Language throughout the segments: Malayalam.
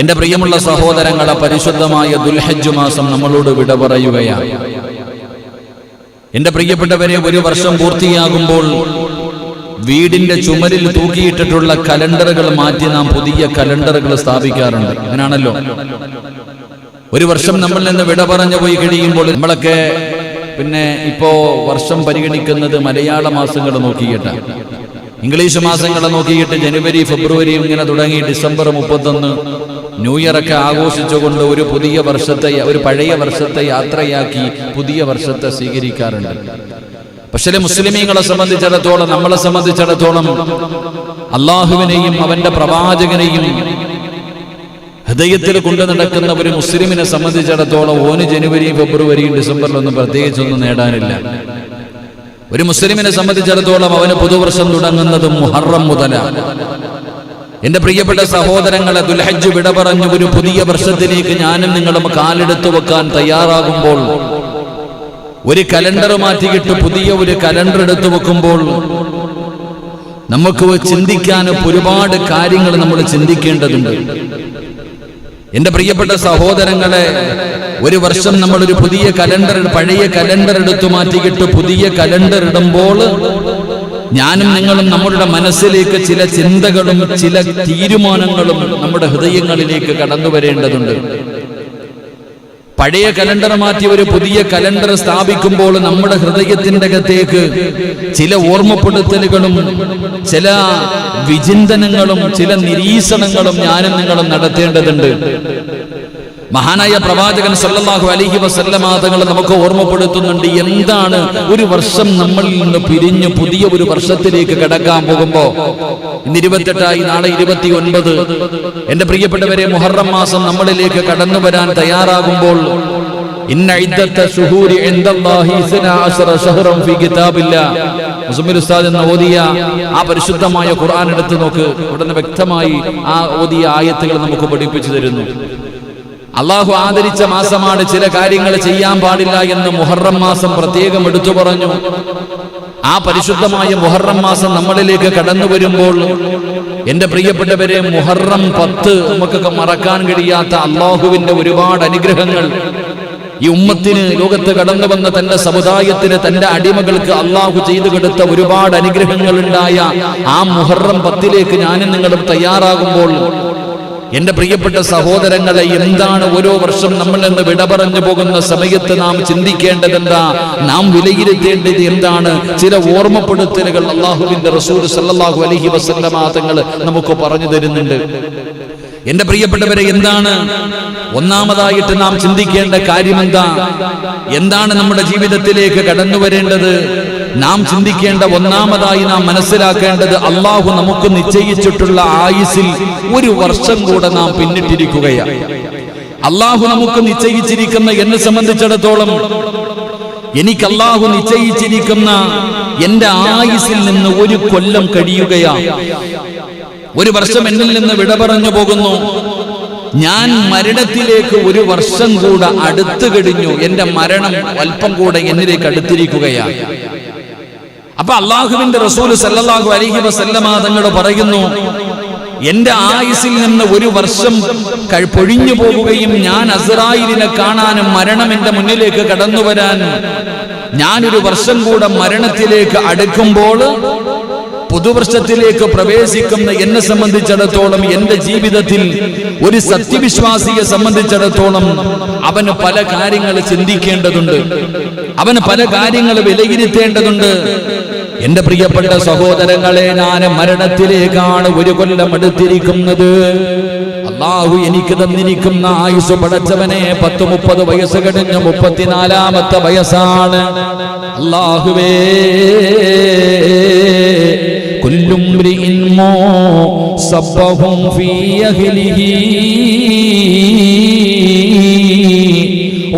എന്റെ പ്രിയമുള്ള സഹോദരങ്ങളെ, പരിശുദ്ധമായ ദുൽഹജ്ജ് മാസം നമ്മളോട് വിട പറയുകയാണ്. എന്റെ പ്രിയപ്പെട്ടവരെ, ഒരു വർഷം പൂർത്തിയാകുമ്പോൾ വീടിന്റെ ചുമരിൽ തൂക്കിയിട്ടിട്ടുള്ള കലണ്ടറുകൾ മാറ്റി നാം പുതിയ കലണ്ടറുകൾ സ്ഥാപിക്കാറുണ്ട്. അങ്ങനെയാണല്ലോ. ഒരു വർഷം നമ്മൾ നിന്ന് വിട പറഞ്ഞു പോയി കഴിയുമ്പോൾ നമ്മളൊക്കെ പിന്നെ ഇപ്പോ വർഷം പരിഗണിക്കുന്നത് മലയാള മാസങ്ങൾ നോക്കിയിട്ട്, ഇംഗ്ലീഷ് മാസങ്ങളെ നോക്കിയിട്ട് ജനുവരി ഫെബ്രുവരി ഇങ്ങനെ തുടങ്ങി ഡിസംബർ 31 ന്യൂ ഇയർ ഒക്കെ ആഘോഷിച്ചുകൊണ്ട് ഒരു പുതിയ വർഷത്തെ, ഒരു പഴയ വർഷത്തെ യാത്രയാക്കി പുതിയ വർഷത്തെ സ്വീകരിക്കാറുണ്ട്. പക്ഷേ മുസ്ലിമീങ്ങളെ സംബന്ധിച്ചിടത്തോളം, നമ്മളെ സംബന്ധിച്ചിടത്തോളം അള്ളാഹുവിനെയും അവന്റെ പ്രവാചകനെയും ഹൃദയത്തിൽ കൊണ്ടു നടക്കുന്ന ഒരു മുസ്ലിമിനെ സംബന്ധിച്ചിടത്തോളം ഓന് ജനുവരിയും ഫെബ്രുവരിയും ഡിസംബറിലൊന്നും പ്രത്യേകിച്ചൊന്നും നേടാനില്ല. ഒരു മുസ്ലിമിനെ സംബന്ധിച്ചിടത്തോളം അവന് പുതുവർഷം തുടങ്ങുന്നത് മുഹറം മുതലാണ്. എന്റെ പ്രിയപ്പെട്ട സഹോദരങ്ങളെ, ദുൽഹജ്ജ് വിട പറഞ്ഞു ഒരു പുതിയ വർഷത്തിലേക്ക് ഞാനും നിങ്ങളും കാലെടുത്തു വെക്കാൻ തയ്യാറാകുമ്പോൾ, ഒരു കലണ്ടർ മാറ്റിയിട്ട് പുതിയ ഒരു കലണ്ടർ എടുത്തു വെക്കുമ്പോൾ നമുക്ക് ചിന്തിക്കാൻ ഒരുപാട് കാര്യങ്ങൾ നമ്മൾ ചിന്തിക്കേണ്ടതുണ്ട്. എന്റെ പ്രിയപ്പെട്ട സഹോദരങ്ങളെ, ഒരു വർഷം നമ്മളൊരു പുതിയ കലണ്ടർ, പഴയ കലണ്ടർ എടുത്തു മാറ്റിയിട്ട് പുതിയ കലണ്ടർ ഇടുമ്പോൾ ഞാനും നിങ്ങളും നമ്മളുടെ മനസ്സിലേക്ക് ചില ചിന്തകളും ചില തീരുമാനങ്ങളും നമ്മുടെ ഹൃദയങ്ങളിലേക്ക് കടന്നു വരേണ്ടതുണ്ട്. പഴയ കലണ്ടർ മാറ്റി ഒരു പുതിയ കലണ്ടർ സ്ഥാപിക്കുമ്പോൾ നമ്മുടെ ഹൃദയത്തിന്റെ അകത്തേക്ക് ചില ഓർമ്മപ്പെടുത്തലുകളും ചില വിചിന്തനങ്ങളും ചില നിരീക്ഷണങ്ങളും ഞാനും നിങ്ങളും നടത്തേണ്ടതുണ്ട്. മഹാനായ പ്രവാചകൻ സല്ലല്ലാഹു അലൈഹി വസല്ലമ തങ്ങൾ നമുക്ക് ഓർമ്മപ്പെടുത്തുന്നുണ്ട്, എന്താണ് ഒരു വർഷം നമ്മളിൽ നിന്ന് പിരിഞ്ഞ് പുതിയ ഒരു വർഷത്തിലേക്ക് കടക്കാൻ പോകുമ്പോ, ഇന്ന് 28ആയി, നാളെ 29. എന്റെ പ്രിയപ്പെട്ടവരെ, മുഹറം മാസം നമ്മളിലേക്ക് കടന്നു വരാൻ തയ്യാറാകുമ്പോൾ ഇന്ന ഇദ്ദത്ത ശുഹൂരി ഇൻദല്ലാഹി 12 ശഹ്റൻ ഫീ കിതാബില്ലാഹ്, മുസമ്മിൽ ഉസ്താദ് എന്ന ഓതിയ ആ പരിശുദ്ധമായ ഖുർആൻ എടുത്തു നോക്ക്. ഉടനെ വ്യക്തമായി ആ ഓതിയ ആയത്തുകൾ നമുക്ക് പഠിപ്പിച്ചു തരുന്നു. അള്ളാഹു ആദരിച്ച മാസമാണ്, ചില കാര്യങ്ങൾ ചെയ്യാൻ പാടില്ല എന്ന് മുഹറം മാസം പ്രത്യേകം എടുത്തു പറഞ്ഞു. ആ പരിശുദ്ധമായ മുഹറം മാസം നമ്മളിലേക്ക് കടന്നു വരുമ്പോൾ എന്റെ പ്രിയപ്പെട്ടവരെ, മുഹറം 10 നമുക്കൊക്കെ മറക്കാൻ കഴിയാത്ത അള്ളാഹുവിന്റെ ഒരുപാട് അനുഗ്രഹങ്ങൾ ഈ ഉമ്മത്തിന്, ലോകത്ത് കടന്നു വന്ന തന്റെ സമുദായത്തിന്, തന്റെ അടിമകൾക്ക് അള്ളാഹു ചെയ്തു കൊടുത്ത ഒരുപാട് അനുഗ്രഹങ്ങൾ ഉണ്ടായ ആ മുഹറം 10ലേക്ക് ഞാനും നിങ്ങളും തയ്യാറാകുമ്പോൾ എന്റെ പ്രിയപ്പെട്ട സഹോദരങ്ങളെ, എന്താണ് ഓരോ വർഷം നമ്മൾ നിന്ന് വിട പറഞ്ഞു പോകുന്ന സമയത്ത് നാം ചിന്തിക്കേണ്ടതെന്താ, നാം വിലയിരുത്തേണ്ടത് എന്താണ്? ചില ഓർമ്മപ്പെടുത്തലുകൾ അള്ളാഹുവിന്റെ റസൂൽ സല്ലല്ലാഹു അലൈഹി വസല്ലമ തങ്ങൾ നമുക്ക് പറഞ്ഞു തരുന്നുണ്ട്. എന്റെ പ്രിയപ്പെട്ടവരെ, എന്താണ് ഒന്നാമതായിട്ട് നാം ചിന്തിക്കേണ്ട കാര്യം? എന്താണ് നമ്മുടെ ജീവിതത്തിലേക്ക് കടന്നു വരേണ്ടത്? നാം ചിന്തിക്കേണ്ട ഒന്നാമതായി നാം മനസ്സിലാക്കേണ്ടത്, അള്ളാഹു നമുക്ക് നിശ്ചയിച്ചിട്ടുള്ള ആയുസ്സിൽ ഒരു വർഷം കൂടെ നാം പിന്നിട്ടിരിക്കുകയാണ്. അള്ളാഹു നമുക്ക് നിശ്ചയിച്ചിരിക്കുന്ന, എന്നെ സംബന്ധിച്ചിടത്തോളം എനിക്ക് അള്ളാഹു നിശ്ചയിച്ചിരിക്കുന്ന എന്റെ ആയുസ്സിൽ നിന്ന് ഒരു കൊല്ലം കഴിയുകയാണ്. ഒരു വർഷം എന്നിൽ നിന്ന് വിട പറഞ്ഞു പോകുന്നു. ഞാൻ മരണത്തിലേക്ക് ഒരു വർഷം കൂടെ അടുത്തു കഴിഞ്ഞു. എന്റെ മരണം അല്പം കൂടെ എന്നിലേക്ക് അടുത്തിരിക്കുകയാണ്. അപ്പൊ അള്ളാഹുവിന്റെ റസൂൽ സല്ലല്ലാഹു അലൈഹി വസല്ലമ തങ്ങൾ പറയുന്നു, എന്റെ ആയുസ്സിൽ നിന്ന് ഒരു വർഷം പൊഴിഞ്ഞു പോകുകയും ഞാൻ അസ്റായിലിനെ കാണാനും മരണം എന്റെ മുന്നിലേക്ക് കടന്നു വരാൻ ഞാനൊരു വർഷം കൂടെ മരണത്തിലേക്ക് അടുക്കുമ്പോൾ പുതുവർഷത്തിലേക്ക് പ്രവേശിക്കുന്ന എന്നെ സംബന്ധിച്ചിടത്തോളം, എന്റെ ജീവിതത്തിൽ ഒരു സത്യവിശ്വാസിയെ സംബന്ധിച്ചിടത്തോളം അവന് പല കാര്യങ്ങൾ ചിന്തിക്കേണ്ടതുണ്ട്, അവന് പല കാര്യങ്ങൾ വിലയിരുത്തേണ്ടതുണ്ട്. എന്റെ പ്രിയപ്പെട്ട സഹോദരങ്ങളെ, ഞാൻ മരണത്തിലേക്കാണ് ഒരു കൊല്ലം അടുത്തിരിക്കുന്നത്. അള്ളാഹു എനിക്ക് തന്നിരിക്കുന്ന ആയുസ് പടച്ചവനെ 10-30 വയസ്സ് കഴിഞ്ഞ് 34ാമത്തെ വയസ്സാണ്. അള്ളാഹുവേ, കുല്ലും മ്രിഇൻ മുസബ്ബഹും ഫീ അഹ്ലിഹി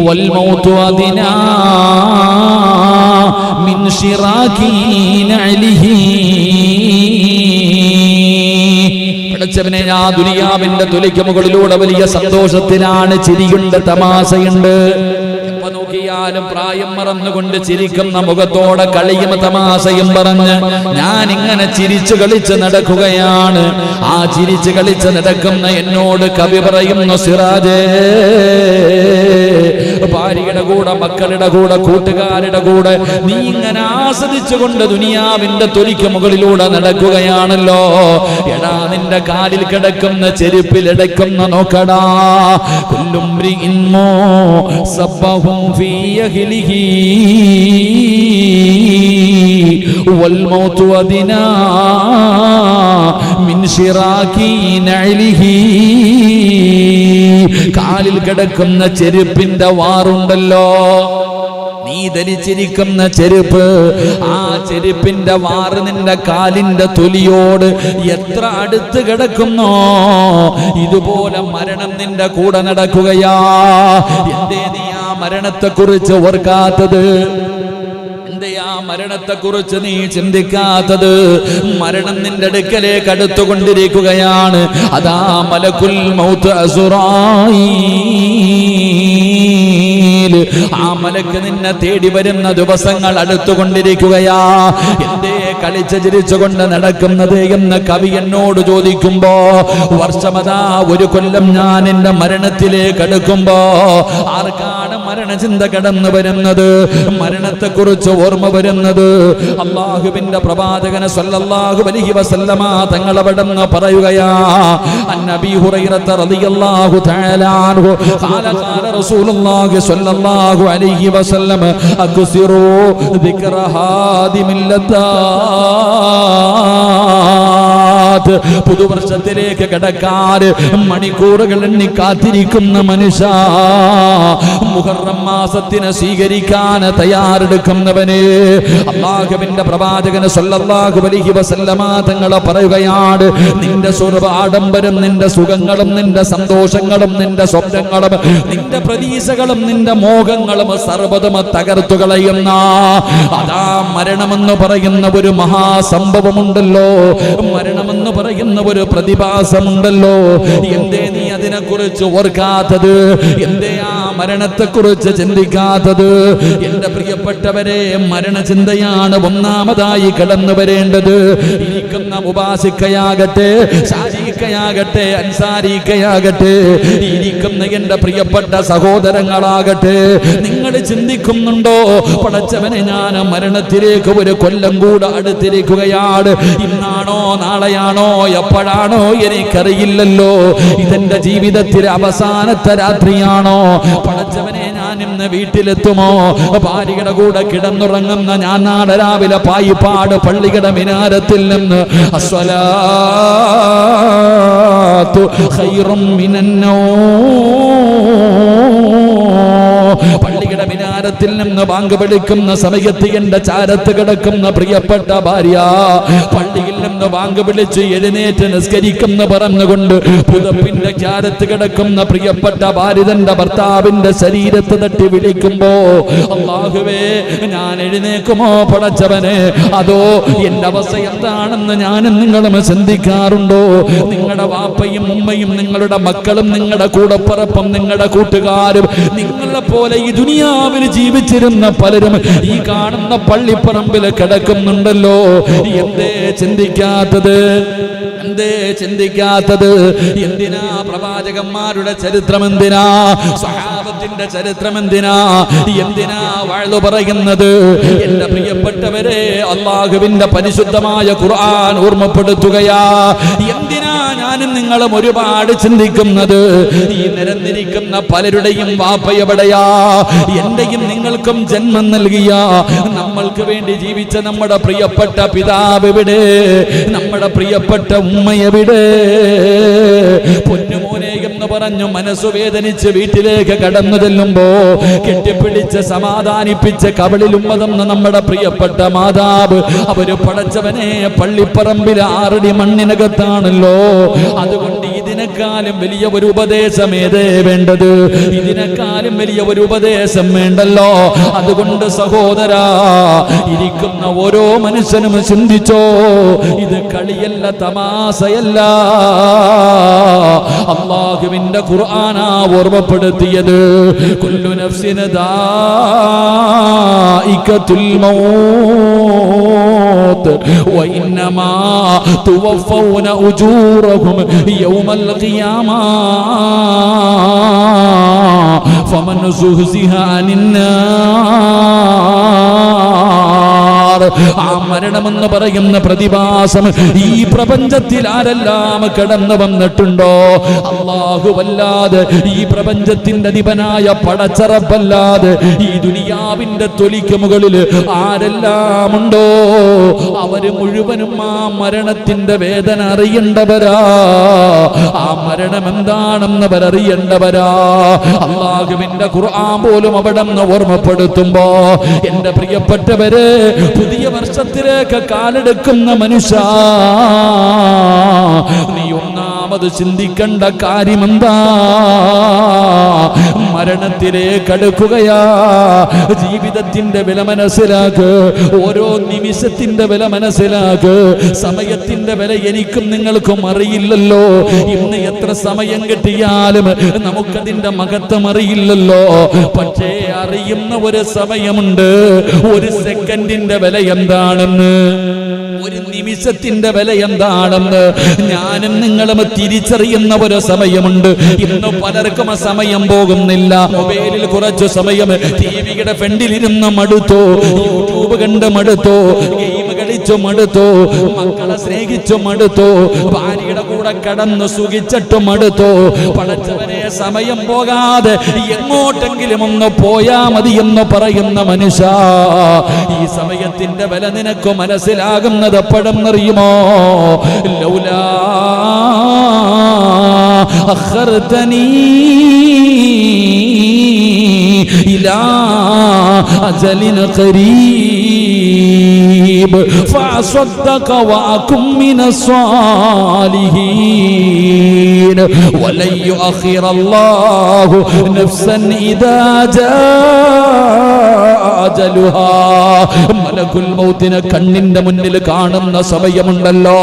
വൽ മൗതു അദ്നാ മിൻ ശിറാകി നഅലിഹി. പടച്ചവനെ, ആ ദുനിയാവിന്റെ തുലിക്ക് മുകളിലൂടെ വലിയ സന്തോഷത്തിലാണ്, ചിരിയുണ്ട്, തമാശയുണ്ട്. നോക്കിയാലും പ്രായം മറന്നുകൊണ്ട് ചിരിക്കുന്ന മുഖത്തോടെ കളിയും തമാശയും പറഞ്ഞ് ഞാൻ ഇങ്ങനെ ചിരിച്ചു കളിച്ച് നടക്കുകയാണ്. ആ ചിരിച്ചു കളിച്ച് നടക്കുന്ന എന്നോട് കവി പറയുന്നു, സിറാജേ, ഭാര്യയുടെ കൂടെ, മക്കളുടെ കൂടെ, കൂട്ടുകാരുടെ കൂടെ നീ ഇങ്ങനെ ആസ്വദിച്ചുകൊണ്ട് ദുനിയാവിന്റെ തൊലിക്ക് മുകളിലൂടെ നടക്കുകയാണല്ലോ. എടാ, നിന്റെ കാലിൽ കിടക്കുന്ന ചെരുപ്പിലിടയ്ക്കുന്ന നോക്കടാ. കാലിൽ കിടക്കുന്ന ചെരുപ്പിന്റെ വാറുണ്ടല്ലോ, നീ ധരിച്ചിരിക്കുന്ന ചെരുപ്പ്, ആ ചെരുപ്പിന്റെ വാറ് നിന്റെ കാലിന്റെ തൊലിയോട് എത്ര അടുത്ത് കിടക്കുന്നോ ഇതുപോലെ മരണം നിന്റെ കൂടെ നടക്കുകയാ. എന്തേ നീ ആ മരണത്തെക്കുറിച്ച് ഓർക്കാത്തത്? ആ മരണത്തെക്കുറിച്ച് നീ ചിന്തിക്കാത്തത്? മരണം നിന്റെ അടുക്കലേക്ക് അടുത്തുകൊണ്ടിരിക്കുകയാണ്. അതാ മലക്കുൽ മൗത്ത് അസ്റായീൽ, ആ മലക്ക് നിന്നെ തേടി വരുന്ന ദിവസങ്ങൾ അടുത്തുകൊണ്ടിരിക്കുകയാ. എന്തേ കളിച്ച് ചിരിച്ചുകൊണ്ട് നടക്കുന്നത് എന്ന് കവി എന്നോട് ചോദിക്കുമ്പോ, വർഷമതാ 1 കൊല്ലം ഞാൻ എന്റെ മരണത്തിലേക്ക് അടുക്കുമ്പോ ആർക്കാണ് മരണചിന്ത കടന്നു വരുന്നത്? മരണത്തെക്കുറിച്ച് ഓർമ്മ വരുന്നത് അല്ലാഹുവിന്റെ പ്രവാചകൻ സല്ലല്ലാഹു അലൈഹി വസല്ലമ തങ്ങൾ അവിടുന്ന് പറയുകയാ, അന്നബി ഹുറൈറ റളിയല്ലാഹു തആല അൻഹു ഖാല ഖാല റസൂലുള്ളാഹി സല്ലല്ലാഹു അലൈഹി വസല്ലം അക്സിറൂ ദിക്റ ഹാദിമിൽ ലദ്ദാത്ത്. പുതുവർഷത്തിലേക്ക് കടക്കാൻ മണിക്കൂറുകൾ എണ്ണി കാത്തിരിക്കുന്ന മനുഷ്യ, മുഹറം മാസത്തിനെ സ്വീകരിക്കാൻ തയ്യാറെടുക്കുന്നവന് അല്ലാഹുവിന്റെ പ്രവാചകൻ സല്ലല്ലാഹു അലൈഹി വസല്ലമ തങ്ങൾ പറയുകയാണ്, നിന്റെ സ്വർഗ്ഗ ആഡംബരം, നിന്റെ സുഖങ്ങളും, നിന്റെ സന്തോഷങ്ങളും, നിന്റെ സ്വപ്നങ്ങളും, നിന്റെ പ്രതീക്ഷകളും, നിന്റെ മോഹങ്ങളും സർവ്വതും തകർത്തു കളയുന്ന അതാ മരണമെന്ന് പറയുന്ന ഒരു മഹാസംഭവമുണ്ടല്ലോ, മരണമെന്ന് പറയുന്ന ഒരു പ്രതിഭാസമുണ്ടല്ലോ. എന്തേ നീ അതിനെക്കുറിച്ച് ഓർക്കാത്തത്? എന്തേ ആ മരണത്തെക്കുറിച്ച് ചിന്തിക്കാത്തത്? എന്റെ പ്രിയപ്പെട്ടവരെ, മരണചിന്തയാണ് ഒന്നാമതായി കടന്നു വരേണ്ടത്. ഇരിക്കുന്ന മുബാസിക്കയാകട്ടെ, ഷാജിക്കയാകട്ടെ, അൻസാരിക്കയാകട്ടെ, ഇരിക്കുന്ന എന്റെ പ്രിയപ്പെട്ട സഹോദരങ്ങളാകട്ടെ, നിങ്ങൾ ചിന്തിക്കുന്നുണ്ടോ, പടച്ചവനെ ഞാൻ മരണത്തിലേക്ക് 1 കൊല്ലം കൂടെ അടുത്തിരിക്കുകയാണ്. ഇന്നാണോ നാളെയാണോ എപ്പോഴാണോ എനിക്കറിയില്ലല്ലോ. ഇതെന്റെ ജീവിതത്തിലെ അവസാനത്തെ രാത്രിയാണോ? പടച്ചവനെ, ഞാൻ ഇന്ന് വീട്ടിലെത്തുമോ? ഭാര്യയുടെ കൂടെ കിടന്നുറങ്ങുന്ന ഞാൻ നാളെ രാവിലെ പായിപ്പാട് പള്ളിയുടെ മിനാരത്തിൽ നിന്ന് അസ്സലാത്തു ഖൈറും മിനന്നൗം, പള്ളിയുടെ മിനാരത്തിൽ നിന്ന് ബാങ്ക് വിളിക്കുന്ന സമയത്ത് എന്റെ ചാരത്ത് കിടക്കുന്ന പ്രിയപ്പെട്ട ഭാര്യ പള്ളിയിൽ നിന്ന് ബാങ്ക് വിളിച്ച് എഴുന്നേറ്റ് നിസ്കരിക്കുന്ന പറഞ്ഞുകൊണ്ട് പുതപ്പിന്റെ ചാരത്ത് കിടക്കുന്ന പ്രിയപ്പെട്ട ഭാര്യ തന്റെ ഭർത്താവിന്റെ ശരീരത്ത് തട്ടി വിളിക്കുമ്പോ, അല്ലാഹുവേ, ഞാൻ എഴുന്നേക്കുമോ പടച്ചവനെ? അതോ എന്റെ അവസ്ഥ എന്താണെന്ന് ഞാനും നിങ്ങളും ചിന്തിക്കാറുണ്ടോ? നിങ്ങളുടെ വാപ്പയും ഉമ്മയും നിങ്ങളുടെ മക്കളും നിങ്ങളുടെ കൂടപ്പറപ്പും നിങ്ങളുടെ കൂട്ടുകാരും നിങ്ങളെ പോലെ ഈ ദുനിയാവിൽ ജീവിച്ചിരുന്ന പലരും ഈ കാണുന്ന പള്ളിപ്പറമ്പിൽ കിടക്കുന്നുണ്ടല്ലോ. എന്തേ ചിന്തിക്കാത്തത്? എന്തേ ചിന്തിക്കാത്തത്? എന്തിനാ പ്രവാചകന്മാരുടെ ചരിത്രം? എന്തിനാ സ്വഹാബത്തിന്റെ ചരിത്രം? എന്തിനാ വഅ്ള് പറയുന്നത്? എന്റെ പ്രിയപ്പെട്ടവരെ, അല്ലാഹുവിന്റെ പരിശുദ്ധമായ ഖുർആൻ ഓർമ്മപ്പെടുത്തുകയാ. എന്തിനാ ഞാനും നിങ്ങളും ഒരുപാട് ചിന്തിക്കുന്നത്? ഈ നിരന്നിരിക്കുന്ന പലരുടെയും വാപ്പ എവിടെയാ? എന്റെയും നിങ്ങൾക്കും ജന്മം നൽകിയ, നമ്മൾക്ക് വേണ്ടി ജീവിച്ച നമ്മുടെ പ്രിയപ്പെട്ട പിതാവ് എവിടെ? നമ്മുടെ പ്രിയപ്പെട്ട ഉമ്മ എവിടെ? പൊന്നുമോനെ എന്ന് പറഞ്ഞു മനസ്സു വേദനിച്ച് വീട്ടിലേക്ക് കടന്നു ചെല്ലുമ്പോ കെട്ടിപ്പിടിച്ച് സമാധാനിപ്പിച്ച് കവളിൽ ഉമ്മതെന്ന് നമ്മുടെ പ്രിയപ്പെട്ട മാതാവ്, അവര് പടച്ചവനെ പള്ളിപ്പറമ്പിൽ 6 അടി മണ്ണിനകത്താണല്ലോ. അതുകൊണ്ട് ഇത് ഇതിനേക്കാളും വലിയ ഒരു ഉപദേശം ഏതേ വേണ്ടത്? ഇതിനേക്കാളും വലിയ ഒരു ഉപദേശം വേണ്ടല്ലോ. അതുകൊണ്ട് സഹോദരാ, ഇരിക്കുന്ന ഓരോ മനുഷ്യനും ചിന്തിച്ചോ, ഇത് കളിയല്ല, തമാശയല്ല. അല്ലാഹുവിന്റെ ഖുർആനാ ഓർമ്മപ്പെടുത്തിയത്. കുല്ലു നഫ്സിൻ ദാഇഖത്തുൽ മൗത്ത് വഇന്നമാ തുവഫൗന ഉജൂറഹും യൗമൽ ഖിയാമ ഫമൻ സുഹ്സിഹ അനിന്നാർ. ആ മരണമെന്ന് പറയുന്ന പ്രതിഭാസം ഈ പ്രപഞ്ചത്തിൽ ആരെല്ലാം കടന്നു വന്നിട്ടുണ്ടോ, അല്ലാഹുവല്ലാതെ, ഈ പ്രപഞ്ചത്തിന്റെ അധിപനായ പടച്ചറപ്പല്ലാതെ, ഈ ദുനിയാവിന്റെ തൊലിക്ക് മുകളിൽ ആരെല്ലാം ഉണ്ടോ, അവര് മുഴുവനും ആ മരണത്തിന്റെ വേദന അറിയേണ്ടവരാ. ആ മരണം എന്താണെന്ന് അവരറിയേണ്ടവരാ. അല്ലാഹുവിന്റെ ഖുർആൻ പോലും അവിടെ നിന്ന് ഓർമ്മപ്പെടുത്തുമ്പോ, എന്റെ പ്രിയപ്പെട്ടവരെ, പുതിയ വർഷത്തിലേക്ക് കാലെടുക്കുന്ന മനുഷ്യ, നീ ഒന്നാമത് ചിന്തിക്കേണ്ട കാര്യമെന്താ? മരണത്തിലേക്ക് അടുക്കുകയാ. ജീവിതത്തിന്റെ വില മനസ്സിലാക്ക്, ഓരോ നിമിഷത്തിന്റെ വില മനസ്സിലാക്ക്. സമയത്തിന്റെ വില എനിക്കും നിങ്ങൾക്കും അറിയില്ലല്ലോ. ഇന്ന് എത്ര സമയം കിട്ടിയാലും നമുക്കതിന്റെ മഹത്വം അറിയില്ലല്ലോ. പക്ഷേ അറിയുന്ന ഒരു സമയമുണ്ട്, ഒരു സെക്കൻഡിന്റെ വില എന്താണെന്ന്, ഒരു നിമിഷത്തിന്റെ വില എന്താണെന്ന് ഞാനും നിങ്ങളും തിരിച്ചറിയുന്ന ഒരു സമയമുണ്ട്. ഇന്ന് പലർക്കും ആ സമയം പോകുന്നില്ല. മൊബൈലിൽ കുറച്ചു സമയം ടിവിയുടെ ഫ്രണ്ടിലിരുന്ന് മടുത്തോ, യൂട്യൂബ് കണ്ട് മടുത്തോ, ഗെയിം കളിച്ചു മടുത്തോ, മക്കളെ സ്നേഹിച്ചു മടുത്തോ, ഭാര്യയുടെ കൂടെ കടന്ന് സുഖിച്ചിട്ട് മടുത്തോ. പടച്ചവനെ, സമയം പോകാതെ എങ്ങോട്ടെങ്കിലും ഒന്ന് പോയാ മതി എന്ന് പറയുന്ന മനുഷ്യ, ഈ സമയത്തിന്റെ വില നിനക്ക് മനസ്സിലാകുന്നത് എപ്പോഴെന്നറിയുമോ? ലൗലാ അഖർതനീ ഇലാ അജലിൻ ഖരീബ് ഫഅസ്വദ്ദഖ വഅകും മിനസ് സ്വാലിഹീൻ വലൻ യുഅഖിറല്ലാഹു നഫ്സൻ ഇദാ ജാഅ അജലുഹാ. മലക്കുൽ മൗത്തിനെ കണ്ണിന്റെ മുന്നിൽ കാണുന്ന സമയമുണ്ടല്ലോ,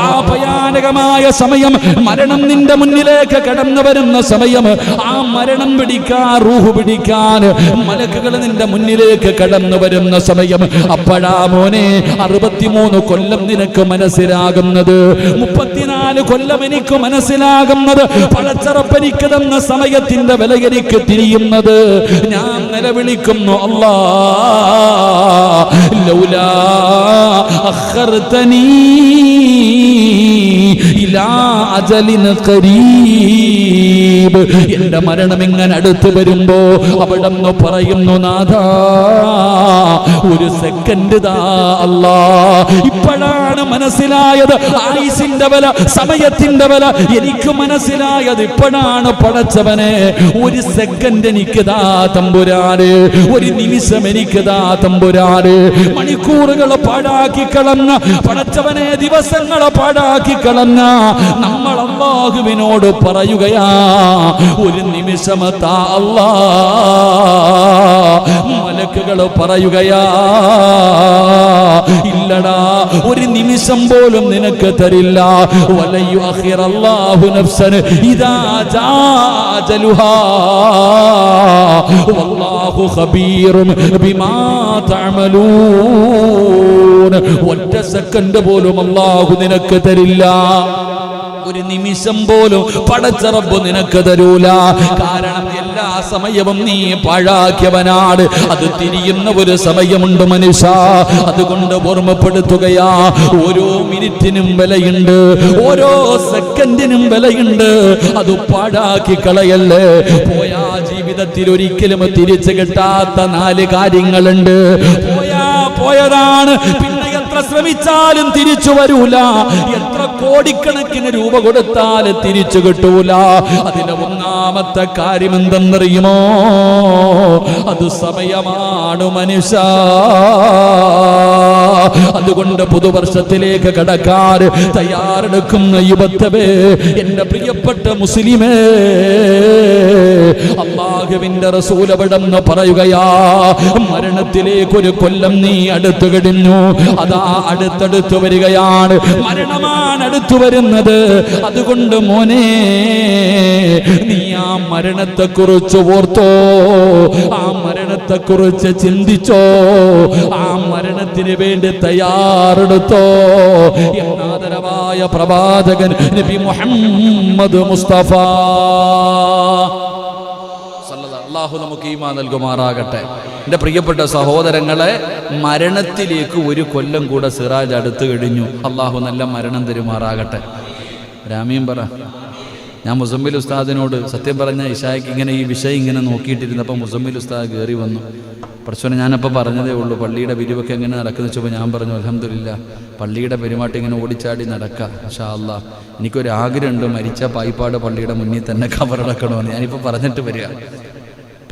ആ ഭയാനകമായ സമയം, മരണം നിന്റെ മുന്നിലേക്ക് കടന്നു വരുന്ന സമയം, ആ മരണം പിടിക്കാൻ, റൂഹ് പിടിക്കാൻ മലക്കുകൾ നിന്റെ മുന്നിലേക്ക് കടന്നു വരുന്ന സമയം. അപ്പോഴാ മോനെ 63 കൊല്ലം നിനക്ക് മനസ്സിലാകുന്നത്, 34 കൊല്ലം എനിക്ക് മനസ്സിലാകുന്നത്, പടച്ചറപ്പനിക്ക് തന്ന സമയത്തിന്റെ വില എനിക്ക് തിരിയുന്നത്. ഞാൻ നിലവിളിക്കുന്നു, അല്ലാ ലൗലാ അഖർതനീ ഇലാ അജലിൻ ഖരീബ്. എന്റെ മരണം ഇങ്ങനെ അടുത്ത് വരുമ്പോ അവിടെന്ന് പറയുന്നു, നാഥാ ഒരു സെക്കൻഡ് താ അല്ലാ. ഇപ്പോഴാണ് മനസ്സിലായത് ആയുസിന്റെ വില, സമയത്തിന്റെ വില എനിക്ക് മനസ്സിലായത് ഇപ്പോഴാണ്. പടച്ചവനെ, ഒരു സെക്കൻഡ് എനിക്ക് താ തമ്പുരാന്, ഒരു നിമിഷം എനിക്ക് താ തമ്പുരാന്. മണിക്കൂറുകൾ പാഴാക്കി കളഞ്ഞ പടച്ചവനെ, ദിവസങ്ങളെ പാഴാക്കി കളഞ്ഞ നമ്മൾ അല്ലാഹുവിനോട് പറയുകയാ, ഒരു നിമിഷം താ അല്ലാ. മലക്കുകൾ പറയുകയാ, ഇല്ലടാ, ഒരു നിമിഷം പോലും നിനക്ക് തരില്ല. വലൻ യുഅഖിറല്ലാഹു നഫ്സൻ ഇദാ ജാഅ അജലുഹാ വല്ലാഹു ഖബീറുൻ ബിമാ തഅമലൂൻ. ഒറ്റ സെക്കൻഡ് പോലും അല്ലാഹു നിനക്ക് തരില്ല. ഒരു നിമിഷം പോലും പടച്ച റബ്ബ് നിനക്ക് തരൂല. കാരണം എല്ലാ സമയവും നീ പാഴാക്കിയവനാണ്. അത് തിരിയുന്ന ഒരു സമയമുണ്ട് മനുഷ്യ. അതുകൊണ്ട് ഓർമ്മപ്പെടുത്തുകയാ, ഓരോ മിനിറ്റിനും വിലയുണ്ട്, ഓരോ സെക്കൻഡിനും വിലയുണ്ട്. അത് പാഴാക്കി കളയല്ലേ. പോയാ ജീവിതത്തിൽ ഒരിക്കലും തിരിച്ചു കിട്ടാത്ത 4 കാര്യങ്ങളുണ്ട്. പോയതാണ്, പിന്നെ എത്ര ശ്രമിച്ചാലും തിരിച്ചു വരൂല. എത്ര കോടിക്കണക്കിന് രൂപ കൊടുത്താൽ തിരിച്ചു കിട്ടൂല. അതിലെ ഒന്നാമത്തെ കാര്യം എന്തെന്നറിയുമോ? അത് സമയമാണ് മനുഷ്യ. അതുകൊണ്ട് പുതുവർഷത്തിലേക്ക് കടക്കാൻ തയ്യാറെടുക്കുന്ന യുവത്വമേ, എന്റെ പ്രിയപ്പെട്ട മുസ്ലിമേ, അല്ലാഹുവിന്റെ റസൂൽ അവിടെന്ന് പറയുകയാ, മരണത്തിലേക്ക് ഒരു കൊല്ലം നീ അടുത്തു കഴിഞ്ഞു. അതാ അടുത്തടുത്ത് വരികയാണ്, മരണമാണ് അടുത്തു വരുന്നത്. അതുകൊണ്ട് മോനെ, നീ ആ മരണത്തെക്കുറിച്ച് ഓർത്തോ, ആ മരണത്തെക്കുറിച്ച് ചിന്തിച്ചോ, ആ മരണത്തിന് വേണ്ടി തയ്യാറെടുത്തോ. എന്നാദരവായ പ്രവാചകൻ നബി മുഹമ്മദ് മുസ്തഫ അല്ലാഹു നമുക്ക് ഈമാൻ നൽകുമാറാകട്ടെ. എൻ്റെ പ്രിയപ്പെട്ട സഹോദരങ്ങളെ, മരണത്തിലേക്ക് ഒരു കൊല്ലം കൂടെ സിറാജ് അടുത്തു കഴിഞ്ഞു. അല്ലാഹു നല്ല മരണം തരുമാറാകട്ടെ. രാമീൻ പറ. ഞാൻ മുസമ്മിൽ ഉസ്താദിനോട് സത്യം പറഞ്ഞ ഇശായ്ക്ക് ഇങ്ങനെ ഈ വിഷയം ഇങ്ങനെ നോക്കിയിട്ടിരുന്നപ്പോൾ മുസമ്മിൽ ഉസ്താദ് കയറി വന്നു. പ്രശ്നം ഞാനപ്പോൾ പറഞ്ഞതേ ഉള്ളൂ, പള്ളിയുടെ പിരിവൊക്കെ എങ്ങനെ നടക്കുന്ന വെച്ചപ്പോൾ ഞാൻ പറഞ്ഞു, അൽഹംദുലില്ലാ പള്ളിയുടെ പെരുമാറ്റം ഇങ്ങനെ ഓടിച്ചാടി നടക്കുക. മാഷാ അല്ലാഹ്, എനിക്കൊരാഗ്രഹമുണ്ട്, മരിച്ച പായിപ്പാട് പള്ളിയുടെ മുന്നിൽ തന്നെ കബറടക്കണമെന്ന്. ഞാനിപ്പോൾ പറഞ്ഞിട്ട് വരിക.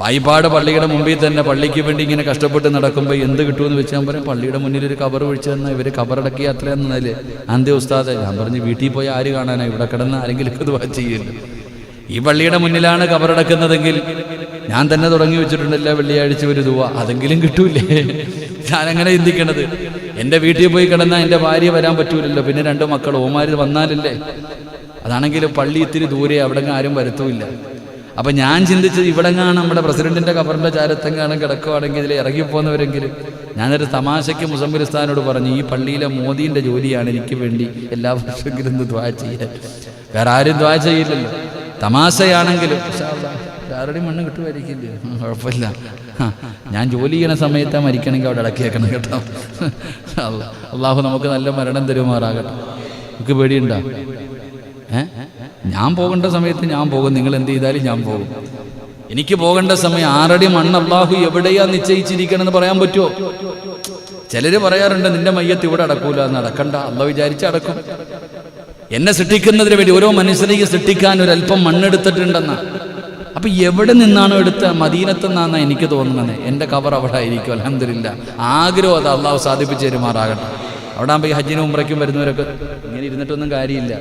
പായിപ്പാട് പള്ളിയുടെ മുമ്പിൽ തന്നെ പള്ളിക്ക് വേണ്ടി ഇങ്ങനെ കഷ്ടപ്പെട്ട് നടക്കുമ്പോൾ എന്ത് കിട്ടുമെന്ന് വെച്ച് ഞാൻ പറയും, പള്ളിയുടെ മുന്നിൽ ഒരു കബർ ഒഴിച്ചു തന്നാൽ ഇവർ കബറടക്കി അത്രയെന്നല്ലേ അന്ത്യ ഉസ്താദെ. ഞാൻ പറഞ്ഞു, വീട്ടിൽ പോയി ആര് കാണാനാണ്, ഇവിടെ കിടന്ന് ആരെങ്കിലും ഇത് ചെയ്യില്ല. ഈ പള്ളിയുടെ മുന്നിലാണ് കബറടക്കുന്നതെങ്കിൽ ഞാൻ തന്നെ തുടങ്ങി വെച്ചിട്ടുണ്ടല്ലോ വെള്ളിയാഴ്ച ഒരു ദുആ, അതെങ്കിലും കിട്ടൂലേ. ഞാനങ്ങനെ ചിന്തിക്കണത്. എൻ്റെ വീട്ടിൽ പോയി കിടന്നാൽ എൻ്റെ ഭാര്യ വരാൻ പറ്റൂലല്ലോ, പിന്നെ 2 മക്കൾ ഓമാര് വന്നാലല്ലേ. അതാണെങ്കിൽ പള്ളി ഇത്തിരി ദൂരെ, അവിടെ ആരും വരത്തുമില്ല. അപ്പം ഞാൻ ചിന്തിച്ചത്, ഇവിടെങ്ങാണ് നമ്മുടെ പ്രസിഡന്റിൻ്റെ കബറിൻ്റെ ചാരത്തെങ്ങാണ് കിടക്കുവാണെങ്കിൽ ഇതിൽ ഇറങ്ങിപ്പോകുന്നവരെങ്കിലും. ഞാനൊരു തമാശയ്ക്ക് മുസമ്മിൽ ഉസ്താദിനോട് പറഞ്ഞു, ഈ പള്ളിയിലെ മോദീൻ്റെ ജോലിയാണ് എനിക്ക് വേണ്ടി എല്ലാ വർഷമെങ്കിലും ഒന്ന് ദ്വാ ചെയ്യാൻ. വേറെ ആരും ദ്വാ ചെയ്യില്ലല്ലോ. തമാശയാണെങ്കിലും ആരുടെയും മണ്ണ് കിട്ടുമായിരിക്കില്ലേ, കുഴപ്പമില്ല. ഞാൻ ജോലി ചെയ്യണ സമയത്ത് മരിക്കണമെങ്കിൽ അവിടെ ഇടക്കി വെക്കണം കേട്ടോ. അള്ളാഹു നമുക്ക് നല്ല മരണം തരുമാറാകട്ടെ. നമുക്ക് പേടിയുണ്ടോ? ഞാൻ പോകേണ്ട സമയത്ത് ഞാൻ പോകും, നിങ്ങൾ എന്ത് ചെയ്താലും ഞാൻ പോകും. എനിക്ക് പോകേണ്ട സമയം 6 അടി മണ്ണ് അള്ളാഹു എവിടെയാ നിശ്ചയിച്ചിരിക്കണമെന്ന് പറയാൻ പറ്റുമോ? ചിലർ പറയാറുണ്ട്, നിന്റെ മയ്യത്ത് ഇവിടെ അടക്കൂല. എന്ന് അടക്കണ്ട, അള്ളാഹു വിചാരിച്ച് അടക്കും. എന്നെ സൃഷ്ടിക്കുന്നതിന് വേണ്ടി ഓരോ മനുഷ്യനെയും സൃഷ്ടിക്കാൻ ഒരല്പം മണ്ണെടുത്തിട്ടുണ്ടെന്ന. അപ്പൊ എവിടെ നിന്നാണോ എടുത്ത, മദീനത്ത് നിന്നാണ് എനിക്ക് തോന്നുന്നത്. എൻ്റെ കബർ അവിടെ ആയിരിക്കും. അൽഹംദുലില്ലാ, ആഗ്രഹം അത് അള്ളാഹു സാധിപ്പിച്ചു തരുമാറാകട്ടെ. അവിടെ ആകുമ്പോൾ ഈ ഹജ്ജിനും ഉംറയ്ക്കും വരുന്നവരൊക്കെ ഇങ്ങനെ ഇരുന്നിട്ടൊന്നും കാര്യമില്ല.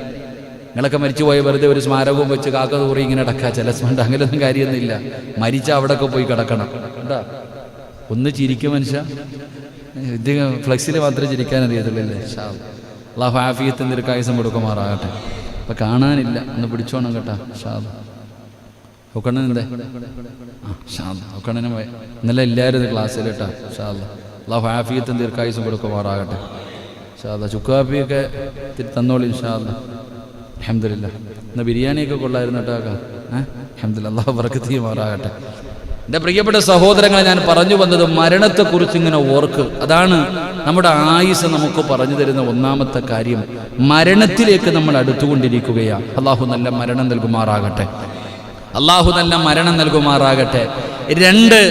നിങ്ങളൊക്കെ മരിച്ചു പോയ വെറുതെ ഒരു സ്മാരകവും വെച്ച് കാക്ക തൂറി ഇങ്ങനെ അടക്കുക. ചില സ്മണ്ട് അങ്ങനെയൊന്നും കാര്യമൊന്നുമില്ല. മരിച്ച അവിടെയൊക്കെ പോയി കിടക്കണം. എന്താ ഒന്ന് ചിരിക്കും മനുഷ്യ. ഇത് ഫ്ലെക്സിൽ മാത്രമേ ചിരിക്കാൻ അറിയത്തുള്ളൂ. അല്ലാഹു ആഫിയത്തും ദീർഘായുസ്സും കൊടുക്കുമാറാകട്ടെ. അപ്പം കാണാനില്ല, ഒന്ന് പിടിച്ചോണം കേട്ടോ. ഒക്കണ്ണനെന്തേ ഒക്കണ്ണനെ ഇന്നലെ ഇല്ലായിരുന്നു ക്ലാസ്സിൽ കേട്ടോ. അല്ലാഹു ആഫിയത്തും ദീർഘായുസ്സും കൊടുക്കുമാറാകട്ടെ. ചുക്കാപ്പിയൊക്കെ തന്നോളി ഇൻഷാ അല്ലാഹ്. അൽഹംദുലില്ലാ. ഇന്ന് ബിരിയാണിയൊക്കെ കൊള്ളായിരുന്നു കേട്ടോ. അൽഹംദുലില്ലാ, അല്ലാഹു ബറക്കത്ത് ചെയ്യുമാറാകട്ടെ. എൻ്റെ പ്രിയപ്പെട്ട സഹോദരങ്ങളെ, ഞാൻ പറഞ്ഞു വന്നത് മരണത്തെക്കുറിച്ച് ഇങ്ങനെ ഓർക്ക്. അതാണ് നമ്മുടെ ആയുസ് നമുക്ക് പറഞ്ഞു തരുന്ന ഒന്നാമത്തെ കാര്യം. മരണത്തിലേക്ക് നമ്മൾ അടുത്തുകൊണ്ടിരിക്കുകയാണ്. അല്ലാഹു നല്ല മരണം നൽകുമാറാകട്ടെ. അല്ലാഹു നല്ല മരണം നൽകുമാറാകട്ടെ. 2,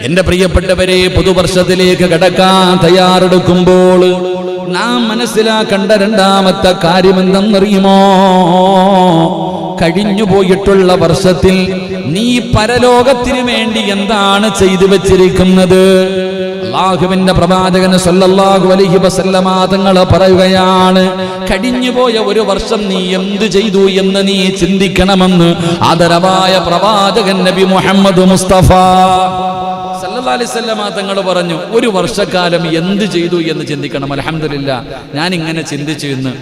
എൻ്റെ പ്രിയപ്പെട്ടവരെ, പുതുവർഷത്തിലേക്ക് കടക്കാൻ തയ്യാറെടുക്കുമ്പോൾ നാം മനസ്സിലാക്കേണ്ട 2ാമത്തെ കാര്യം എന്തെന്നറിയുമോ? കഴിഞ്ഞുപോയിട്ടുള്ള വർഷത്തിൽ നീ പരലോകത്തിന് വേണ്ടി എന്താണ് ചെയ്തു വെച്ചിരിക്കുന്നത്? അല്ലാഹുവിന്റെ പ്രവാചകൻ സല്ലല്ലാഹു അലൈഹി വസല്ലമ തങ്ങൾ പറയുകയാണ്, കഴിഞ്ഞുപോയ ഒരു വർഷം നീ എന്ത് ചെയ്തു എന്ന് നീ ചിന്തിക്കണമെന്ന് ആദരവായ പ്രവാചകൻ നബി മുഹമ്മദ് മുസ്തഫ സല്ലല്ലാഹു അലൈഹി വസല്ലമ തങ്ങൾ പറഞ്ഞു, ഒരു വർഷക്കാലം എന്ത് ചെയ്തു എന്ന് ചിന്തിക്കണം. അൽഹംദുലില്ലാ, ഞാൻ ഇങ്ങനെ ചിന്തിച്ചു. ഇന്ന്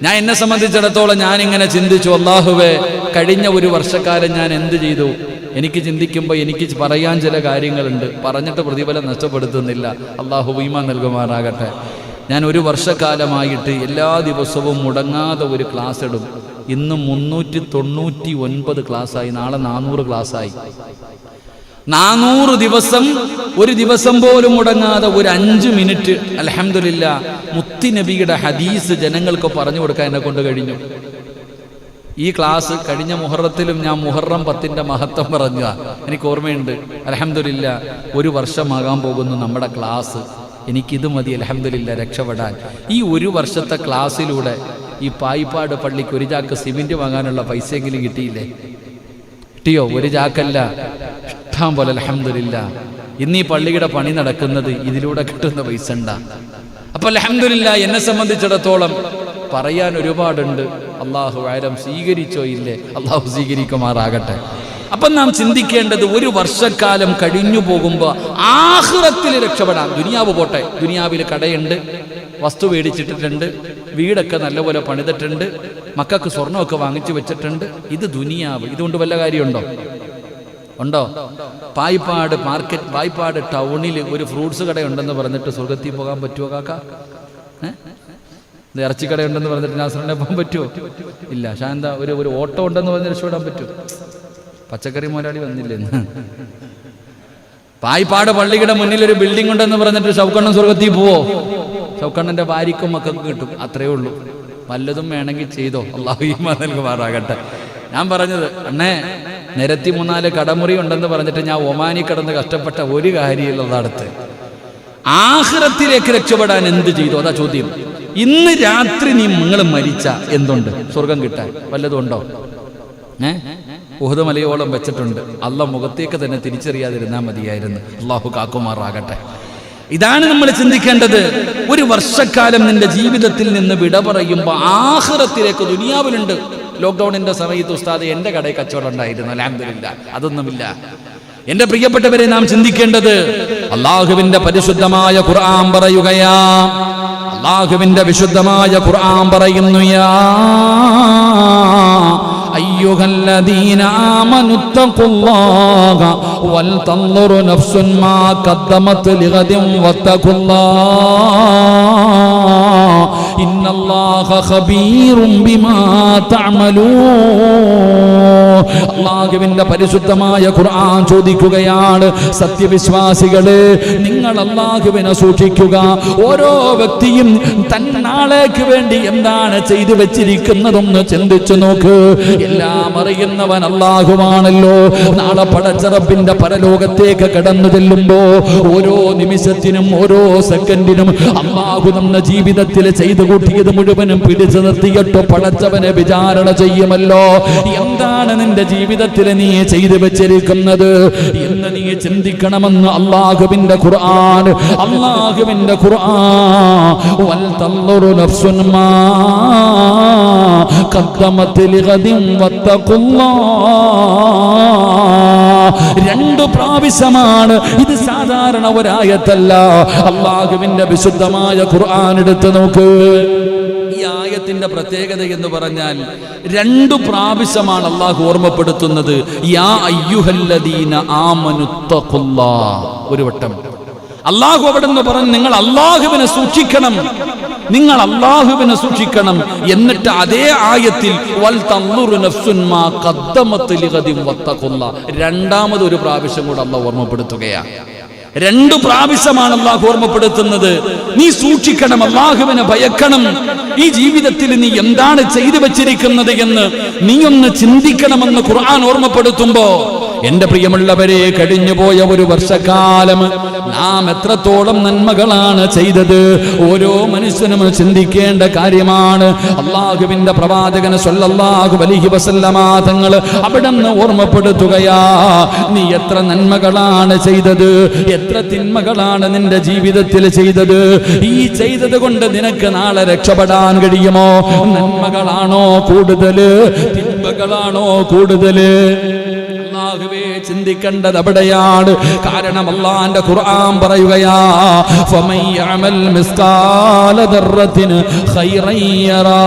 ഞാൻ എന്നെ സംബന്ധിച്ചിടത്തോളം ഞാനിങ്ങനെ ചിന്തിച്ചു, അല്ലാഹുവേ കഴിഞ്ഞ ഒരു വർഷക്കാലം ഞാൻ എന്ത് ചെയ്തു? എനിക്ക് ചിന്തിക്കുമ്പോൾ എനിക്ക് പറയാൻ ചില കാര്യങ്ങളുണ്ട്, പറഞ്ഞിട്ട് പ്രതിഫലം നഷ്ടപ്പെടുത്തുന്നില്ല. അല്ലാഹു ഈമാൻ നൽകുമാറാകട്ടെ. ഞാൻ ഒരു വർഷക്കാലമായിട്ട് എല്ലാ ദിവസവും മുടങ്ങാതെ ഒരു ക്ലാസ് ഇടും. ഇന്ന് 399 ക്ലാസ്സായി, നാളെ 400 ക്ലാസ്സായി. 400 ദിവസം, ഒരു ദിവസം പോലും മുടങ്ങാതെ ഒരു 5 മിനിറ്റ് അൽഹംദുലില്ലാ മുത്തി നബിയുടെ ഹദീസ് ജനങ്ങൾക്ക് പറഞ്ഞു കൊടുക്കാൻ എന്നെ കൊണ്ട് കഴിഞ്ഞു. ഈ ക്ലാസ് കഴിഞ്ഞ മുഹറത്തിലും ഞാൻ മുഹറം 10ന്റെ മഹത്വം പറഞ്ഞ എനിക്ക് ഓർമ്മയുണ്ട്. അൽഹംദുലില്ലാ, ഒരു വർഷമാകാൻ പോകുന്നു നമ്മുടെ ക്ലാസ്. എനിക്കിത് മതി അൽഹംദുലില്ലാ രക്ഷപ്പെടാൻ. ഈ ഒരു വർഷത്തെ ക്ലാസ്സിലൂടെ ഈ പായിപ്പാട് പള്ളിക്ക് ഒരു ചാക്ക് സിമെന്റ് വാങ്ങാനുള്ള പൈസയെങ്കിലും കിട്ടിയില്ലേ? കിട്ടിയോ? ഒരു ചാക്കല്ല, ഇഷ്ടം പോലെ അൽഹംദുലില്ലാ. ഇന്ന് ഈ പള്ളിയുടെ പണി നടക്കുന്നത് ഇതിലൂടെ കിട്ടുന്ന പൈസ ഉണ്ടാ. അപ്പൊ അൽഹംദുലില്ലാഹ് എന്നെ സംബന്ധിച്ചിടത്തോളം പറയാൻ ഒരുപാടുണ്ട്. അല്ലാഹു ആലം സ്വീകരിച്ചോ ഇല്ലേ, അല്ലാഹു സ്വീകരിക്കുമാറാകട്ടെ. അപ്പൊ നാം ചിന്തിക്കേണ്ടത്, ഒരു വർഷക്കാലം കഴിഞ്ഞു പോകുമ്പോൾ ആഖിറത്തിൽ രക്ഷപ്പെടാൻ. ദുനിയാവ് പോട്ടെ, ദുനിയാവിൽ കടയുണ്ട്, വസ്തു മേടിച്ചിട്ടിട്ടുണ്ട്, വീടൊക്കെ നല്ലപോലെ പണിതിട്ടുണ്ട്, മക്കൾക്ക് സ്വർണ്ണമൊക്കെ വാങ്ങിച്ചു വെച്ചിട്ടുണ്ട്. ഇത് ദുനിയാവ്. ഇതുകൊണ്ട് വല്ല കാര്യമുണ്ടോ? ഉണ്ടോ? പായിപ്പാട് മാർക്കറ്റ്, പായിപ്പാട് ടൗണിൽ ഒരു ഫ്രൂട്ട്സ് കടയുണ്ടെന്ന് പറഞ്ഞിട്ട് സ്വർഗത്തിൽ പോകാൻ പറ്റുമോ കാക്ക? ഇത് ഇറച്ചിക്കടയുണ്ടെന്ന് പറഞ്ഞിട്ട് നാസറിനെ പോകാൻ പറ്റുമോ? ഇല്ല. ശാന്ത ഒരു ഓട്ടോ ഉണ്ടെന്ന് പറഞ്ഞ് രക്ഷപ്പെടാൻ പറ്റും? പച്ചക്കറി മുതലാളി വന്നില്ലെന്ന്. പായിപ്പാട് പള്ളിയുടെ മുന്നിൽ ഒരു ബിൽഡിംഗ് ഉണ്ടെന്ന് പറഞ്ഞിട്ട് ഷൗക്കണ്ണൻ സ്വർഗത്തിൽ പോവോ? ഷൗക്കണ്ണന്റെ ഭാര്യക്കും മക്കൾക്ക് കിട്ടും, അത്രേ ഉള്ളൂ. വല്ലതും വേണമെങ്കിൽ ചെയ്തോ, അല്ലാഹു ഈമാൻ നൽകുമാറാകട്ടെ. ഞാൻ പറഞ്ഞത്, അണ്ണേ നിരത്തി 3-4 കടമുറി ഉണ്ടെന്ന് പറഞ്ഞിട്ട് ഞാൻ ഒമാനി കിടന്ന് കഷ്ടപ്പെട്ട ഒരു കാര്യമുള്ളത് അടുത്ത്. ആഖിറത്തിലേക്ക് രക്ഷപ്പെടാൻ എന്ത് ചെയ്തു? അതാ ചോദ്യം. ഇന്ന് രാത്രി നിങ്ങൾ മരിച്ച എന്തുണ്ട് സ്വർഗം കിട്ടാൻ? വല്ലതും ഉണ്ടോ? ഉഹദ് മലയോളം വെച്ചിട്ടുണ്ട്. അള്ളാഹ് മുഖത്തേക്ക് തന്നെ തിരിച്ചറിയാതിരുന്നാൽ മതിയായിരുന്നു. അള്ളാഹു കാക്കുമാറാകട്ടെ. ഇതാണ് നമ്മൾ ചിന്തിക്കേണ്ടത്. ഒരു വർഷക്കാലം നിന്റെ ജീവിതത്തിൽ നിന്ന് വിട പറയുമ്പോൾ ആഖിറത്തിലേക്ക്. ദുനിയാവിലുണ്ട്. ലോക്ക്ഡൌണിന്റെ സമയത്ത് ഉസ്താദ് എൻ്റെ കടയിൽ കച്ചവടം ഉണ്ടായിരുന്നു, അൽഹംദുലില്ലാഹ്. അതൊന്നുമില്ല. എന്റെ പ്രിയപ്പെട്ടവരെ, നാം ചിന്തിക്കേണ്ടത്, അള്ളാഹുവിന്റെ പരിശുദ്ധമായ ഖുർആൻ പറയുകയാ. അള്ളാഹുവിന്റെ വിശുദ്ധമായ ഖുർആൻ പറയുന്നു, യാ അയ്യുഹല്ലദീന ആമനു തഖുല്ലാഹ വൽ തൻദുറു നഫ്സുൻ മാ ഖദ്ദമത് ലിഗദിൻ വത്തഖുല്ലാഹ ഇന്നല്ലാഹ ഖബീറും ബിമാ തഅമലൂൻ. അല്ലാഹുവിന്റെ പരിശുദ്ധമായ ഖുർആൻ ചോദിക്കുകയാണ്, സത്യവിശ്വാസികളെ, നിങ്ങൾ അല്ലാഹുവിനെ സൂക്ഷിക്കുക. ഓരോ വ്യക്തിയും തന്നാളേക്ക് വേണ്ടി എന്താണ് ചെയ്തു വെച്ചിരിക്കുന്നതെന്ന് ചിന്തിച്ചു നോക്ക്. എല്ലാം അറിയുന്നവൻ അല്ലാഹുവാണല്ലോ. നാളെ പടച്ച റബ്ബിന്റെ പരലോകത്തേക്ക് കടന്നു ചെല്ലുമ്പോ ഓരോ നിമിഷത്തിനും ഓരോ സെക്കൻഡിനും അല്ലാഹു നമ്മുടെ ജീവിതത്തിൽ ചെയ്തു കൂട്ടിയത് മുഴുവനും പിടിച്ചു നിർത്തിയിട്ട് പടച്ചവനെ വിചാരണ ചെയ്യുമല്ലോ. എന്താണ് നിന്റെ ജീവിതത്തിൽ നീ ചെയ്തു വെച്ചിരിക്കുന്നത് എന്ന് നീ ചിന്തിക്കണമെന്ന് അല്ലാഹുവിന്റെ ഖുർആൻ. അല്ലാഹുവിന്റെ ഖുർആൻ, വൽ തൻദുറു നഫ്സുൻ മാ ഖദ്ദമത് ലിഗദിൻ വത്തഖുല്ലാഹ്. 2 പ്രാവശ്യമാണ് ഇത്. സാധാരണ ഒരായത്തല്ല. അല്ലാഹുവിന്റെ വിശുദ്ധമായ ഖുർആൻ എടുത്തു നോക്ക്. ഈ ആയത്തിന്റെ പ്രത്യേകത എന്ന് പറഞ്ഞാൽ 2 പ്രാവശ്യമാണ് അല്ലാഹു ഓർമ്മപ്പെടുത്തുന്നത്. യാ അയ്യുഹല്ലദീന ആമനു തഖുല്ലാഹ്. ഒരു വട്ടം അല്ലാഹു അവിടെ നിന്ന് പറഞ്ഞു, നിങ്ങൾ അല്ലാഹുവിനെ സൂക്ഷിക്കണം, നിങ്ങൾ അല്ലാഹുവിനെ സൂക്ഷിക്കണം. എന്നിട്ട് അതേ ആയത്തിൽ വൽ തൻദുറു നഫ്സുൻ മാ ഖദ്ദമത് ലിഗദിൻ വത്തഖുല്ലാഹ്. 2ാമതൊരു പ്രാവശ്യം കൂടെ അല്ലാഹു ഓർമ്മപ്പെടുത്തുകയാണ്. 2 പ്രാവശ്യമാണ് അല്ലാഹു ഓർമ്മപ്പെടുത്തുന്നത്. നീ സൂക്ഷിക്കണം, അല്ലാഹുവിനെ ഭയക്കണം. ഈ ജീവിതത്തിൽ നീ എന്താണ് ചെയ്തു വെച്ചിരിക്കുന്നത് എന്ന് നീ ഒന്ന് ചിന്തിക്കണമെന്ന് ഖുർആൻ ഓർമ്മപ്പെടുത്തുമ്പോ, എന്റെ പ്രിയമുള്ളവരെ, കഴിഞ്ഞുപോയ ഒരു വർഷക്കാലം നാം എത്രത്തോളം നന്മകളാണ് ചെയ്തത് ഓരോ മനുഷ്യനും ചിന്തിക്കേണ്ട കാര്യമാണ്. അല്ലാഹുവിന്റെ പ്രവാചകൻ സ്വല്ലല്ലാഹു അലൈഹി വസല്ലമ തങ്ങൾ അവിടുന്ന് ഓർമ്മപ്പെടുത്തുകയാ, നീ എത്ര നന്മകളാണ് ചെയ്തത്, എത്ര തിന്മകളാണ് നിന്റെ ജീവിതത്തിൽ ചെയ്തത്. ഈ ചെയ്തത് കൊണ്ട് നിനക്ക് നാളെ രക്ഷപ്പെടാൻ കഴിയുമോ? നന്മകളാണോ കൂടുതല്, തിന്മകളാണോ കൂടുതല്? അല്ലാഹുവേ, ചിന്തിക്കേണ്ടത് അവിടെയാണ്. കാരണം അല്ലാഹുവിന്റെ ഖുർആൻ പറയുകയാ, ഫമൻ യഅമൽ മിസ്കാല ദർറത്തിൻ ഖൈറൻ യറാ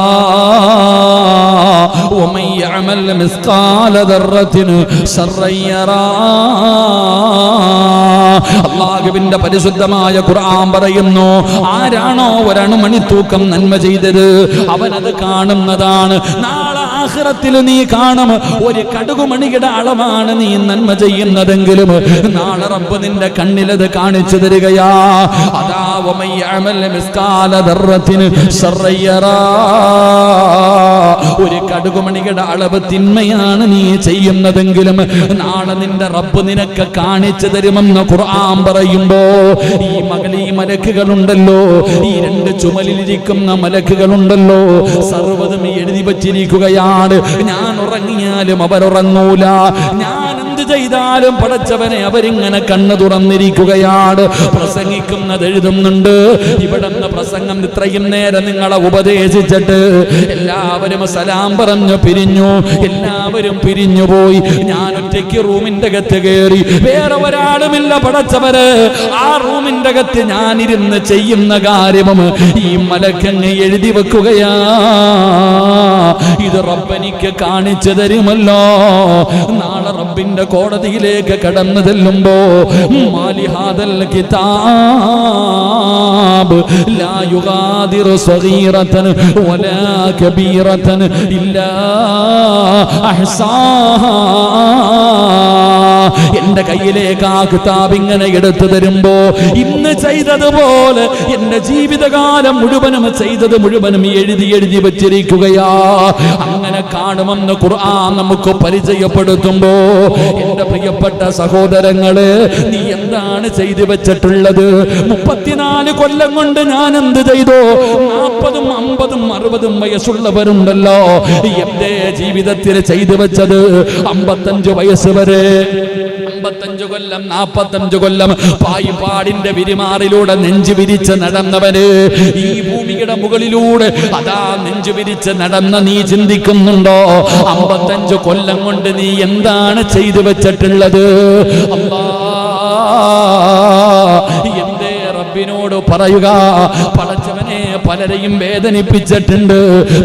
വമൻ യഅമൽ മിസ്കാല ദർറത്തിൻ ശർറൻ യറാ. അല്ലാഹുവിന്റെ പരിശുദ്ധമായ ഖുർആൻ പറയുന്നു, ആരാണോ ഒരണുമണിത്തൂക്കം നന്മ ചെയ്തത് അവനത് കാണുന്നതാണ്. നാളെ ആഖിറത്തിൽ നീ കാണും, ഒരു കടുകുമണിയുടെ അളവാണ് നീ നന്മ ചെയ്യുന്നതെങ്കിലും നാളെ റബ്ബ് നിന്റെ കണ്ണിലത് കാണിച്ചു തരികയാ. അതാ വമൻ യഅമൽ മിസ്കാല ദർറത്തിൻ ശർറൻ യറാ. ഒരു കടുകുമണിയുടെ അളവ് തിന്മയാണ് നീ ചെയ്യുന്നതെങ്കിലും നാളെ നിന്റെ റബ്ബ് നിനക്ക് കാണിച്ചു തരുമെന്ന് ഖുർആൻ പറയുമ്പോ, ഈ മലക്കുകളുണ്ടല്ലോ, ഈ 2 ചുമലിലിരിക്കുന്ന മലക്കുകളുണ്ടല്ലോ, സർവ്വതും എഴുതി വച്ചിരിക്കുകയാണ്. ഞാൻ ഉറങ്ങിയാലും അവരുറങ്ങൂല, ഞാൻ എന്ത് ചെയ്താലും പടച്ചവനെ അവരിങ്ങനെ കണ്ണു തുറന്നിരിക്കുകയാണ്. പ്രസംഗിക്കുന്നത് എഴുതുന്നുണ്ട്. ഇവിടെ നിന്ന് പ്രസംഗം ഇത്രയും നേരം നിങ്ങളെ ഉപദേശിച്ചിട്ട് എല്ലാവരും സലാം പറഞ്ഞു പിരിഞ്ഞു. എല്ലാവരും പിരിഞ്ഞുപോയി. ഞാൻ ഒറ്റയ്ക്ക് റൂമിന്റെ അകത്ത് കയറി. വേറെ ഒരാളുമില്ല പടച്ചവര്. ആ റൂമിന്റെ അകത്ത് ഞാനിരുന്ന് ചെയ്യുന്ന കാര്യവും ഈ മലക്കങ്ങ് എഴുതി വെക്കുകയാ. ഇത് റബ്ബനിക്ക് കാണിച്ചു തരുമല്ലോ. നാളെ റബ്ബിന്റെ കോടതിയിലേക്ക് കടന്നു ചെല്ലുമ്പോ മാലിഹാദൽ കിതാബ് ലാ യുഗാദിറു സഗീറതൻ വലാ കബീറതൻ ഇല്ലാ അഹ്സാഹാ. എന്റെ കയ്യിലേക്ക് ആ കിതാബ് ഇങ്ങനെ എടുത്തു തരുമ്പോ ഇന്ന് ചെയ്തതുപോലെ എന്റെ ജീവിതകാലം മുഴുവനും ചെയ്തത് മുഴുവനും എഴുതി എഴുതി വെച്ചിരിക്കുകയാ. അങ്ങനെ കാണുമെന്ന് ഖുർആൻ നമുക്ക് പരിചയപ്പെടുത്തുമ്പോ എന്റെ പ്രിയപ്പെട്ട സഹോദരങ്ങള്, നീ എന്താണ് ചെയ്തു വെച്ചിട്ടുള്ളത്? 34 കൊല്ലം കൊണ്ട് ഞാൻ എന്ത് ചെയ്തു? 40ഉം 50ഉം 60ഉം വയസ്സുള്ളവരുണ്ടല്ലോ. എന്റെ ജീവിതത്തിൽ ചെയ്തു വെച്ചത് 55 വയസ്സ് വരെ, 55 കൊല്ലം 45 കൊല്ലം പായിപ്പാടിന്റെ വിരിമാറിലൂടെ നെഞ്ചു വിരിച്ച് നടന്നവന് ഈ ഭൂമിയുടെ മുകളിലൂടെ അതാ നെഞ്ചു വിരിച്ച് നടന്ന നീ ചിന്തിക്കുന്നുണ്ടോ 55 കൊല്ലം കൊണ്ട് നീ എന്താണ് ചെയ്തു വെച്ചിട്ടുള്ളത്? എന്റെ റബ്ബിനോട് പറയുക, പടച്ചവനെ പലരെയും വേദനിപ്പിച്ചിട്ടുണ്ട്,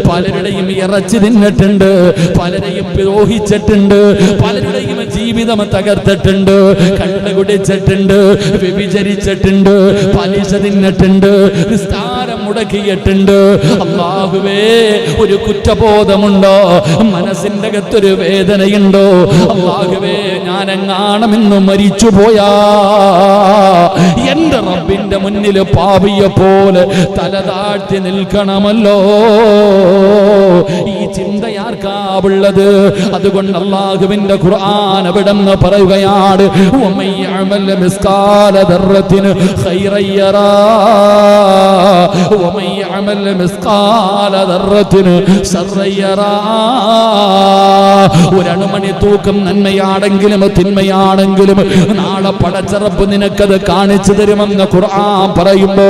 പലരുടെയും ഇറച്ചി തിന്നിട്ടുണ്ട്, പലരെയും ദ്രോഹിച്ചിട്ടുണ്ട്, പലരുടെയും ജീവിതം തകർത്തിട്ടുണ്ട്, കള്ള് കുടിച്ചിട്ടുണ്ട്, വ്യഭിചരിച്ചിട്ടുണ്ട്, പലിശ തിന്നിട്ടുണ്ട്, നിസ്കാരം മുടക്കിയിട്ടുണ്ട്. അല്ലാഹുവേ, ഒരു കുറ്റബോധമുണ്ടോ? മനസ്സിന്റെ അകത്തൊരു വേദനയുണ്ടോ? അല്ലാഹുവേ, ഞാനെങ്ങാണമെന്ന് മരിച്ചുപോയാ എന്റെ റബ്ബിന്റെ മുന്നിൽ പാപിയെ പോലെ തല താഴ്ത്തി നിൽക്കണമല്ലോ. ഈ ചിന്തയാർക്കാവുള്ളത്? അതുകൊണ്ട് അല്ലാഹുവിന്റെ ഖുർആൻ അവിടെന്ന് പറയുകയാണ്, വമയ്യഅമൽ മിസ്കാല ദർറത്തിൻ ഖൈറൻ യറാ വമയ്യഅമൽ മിസ്കാല ദർറത്തിൻ ശർറൻ യറാ. ഒരണുമണി തൂക്കം നന്മയാണെങ്കിലും തിന്മയാണെങ്കിലും നാളെ പടച്ച റബ്ബ് നിനക്കത് കാണിച്ചു തരുമെന്ന് ഖുർആൻ പറയുമ്പോ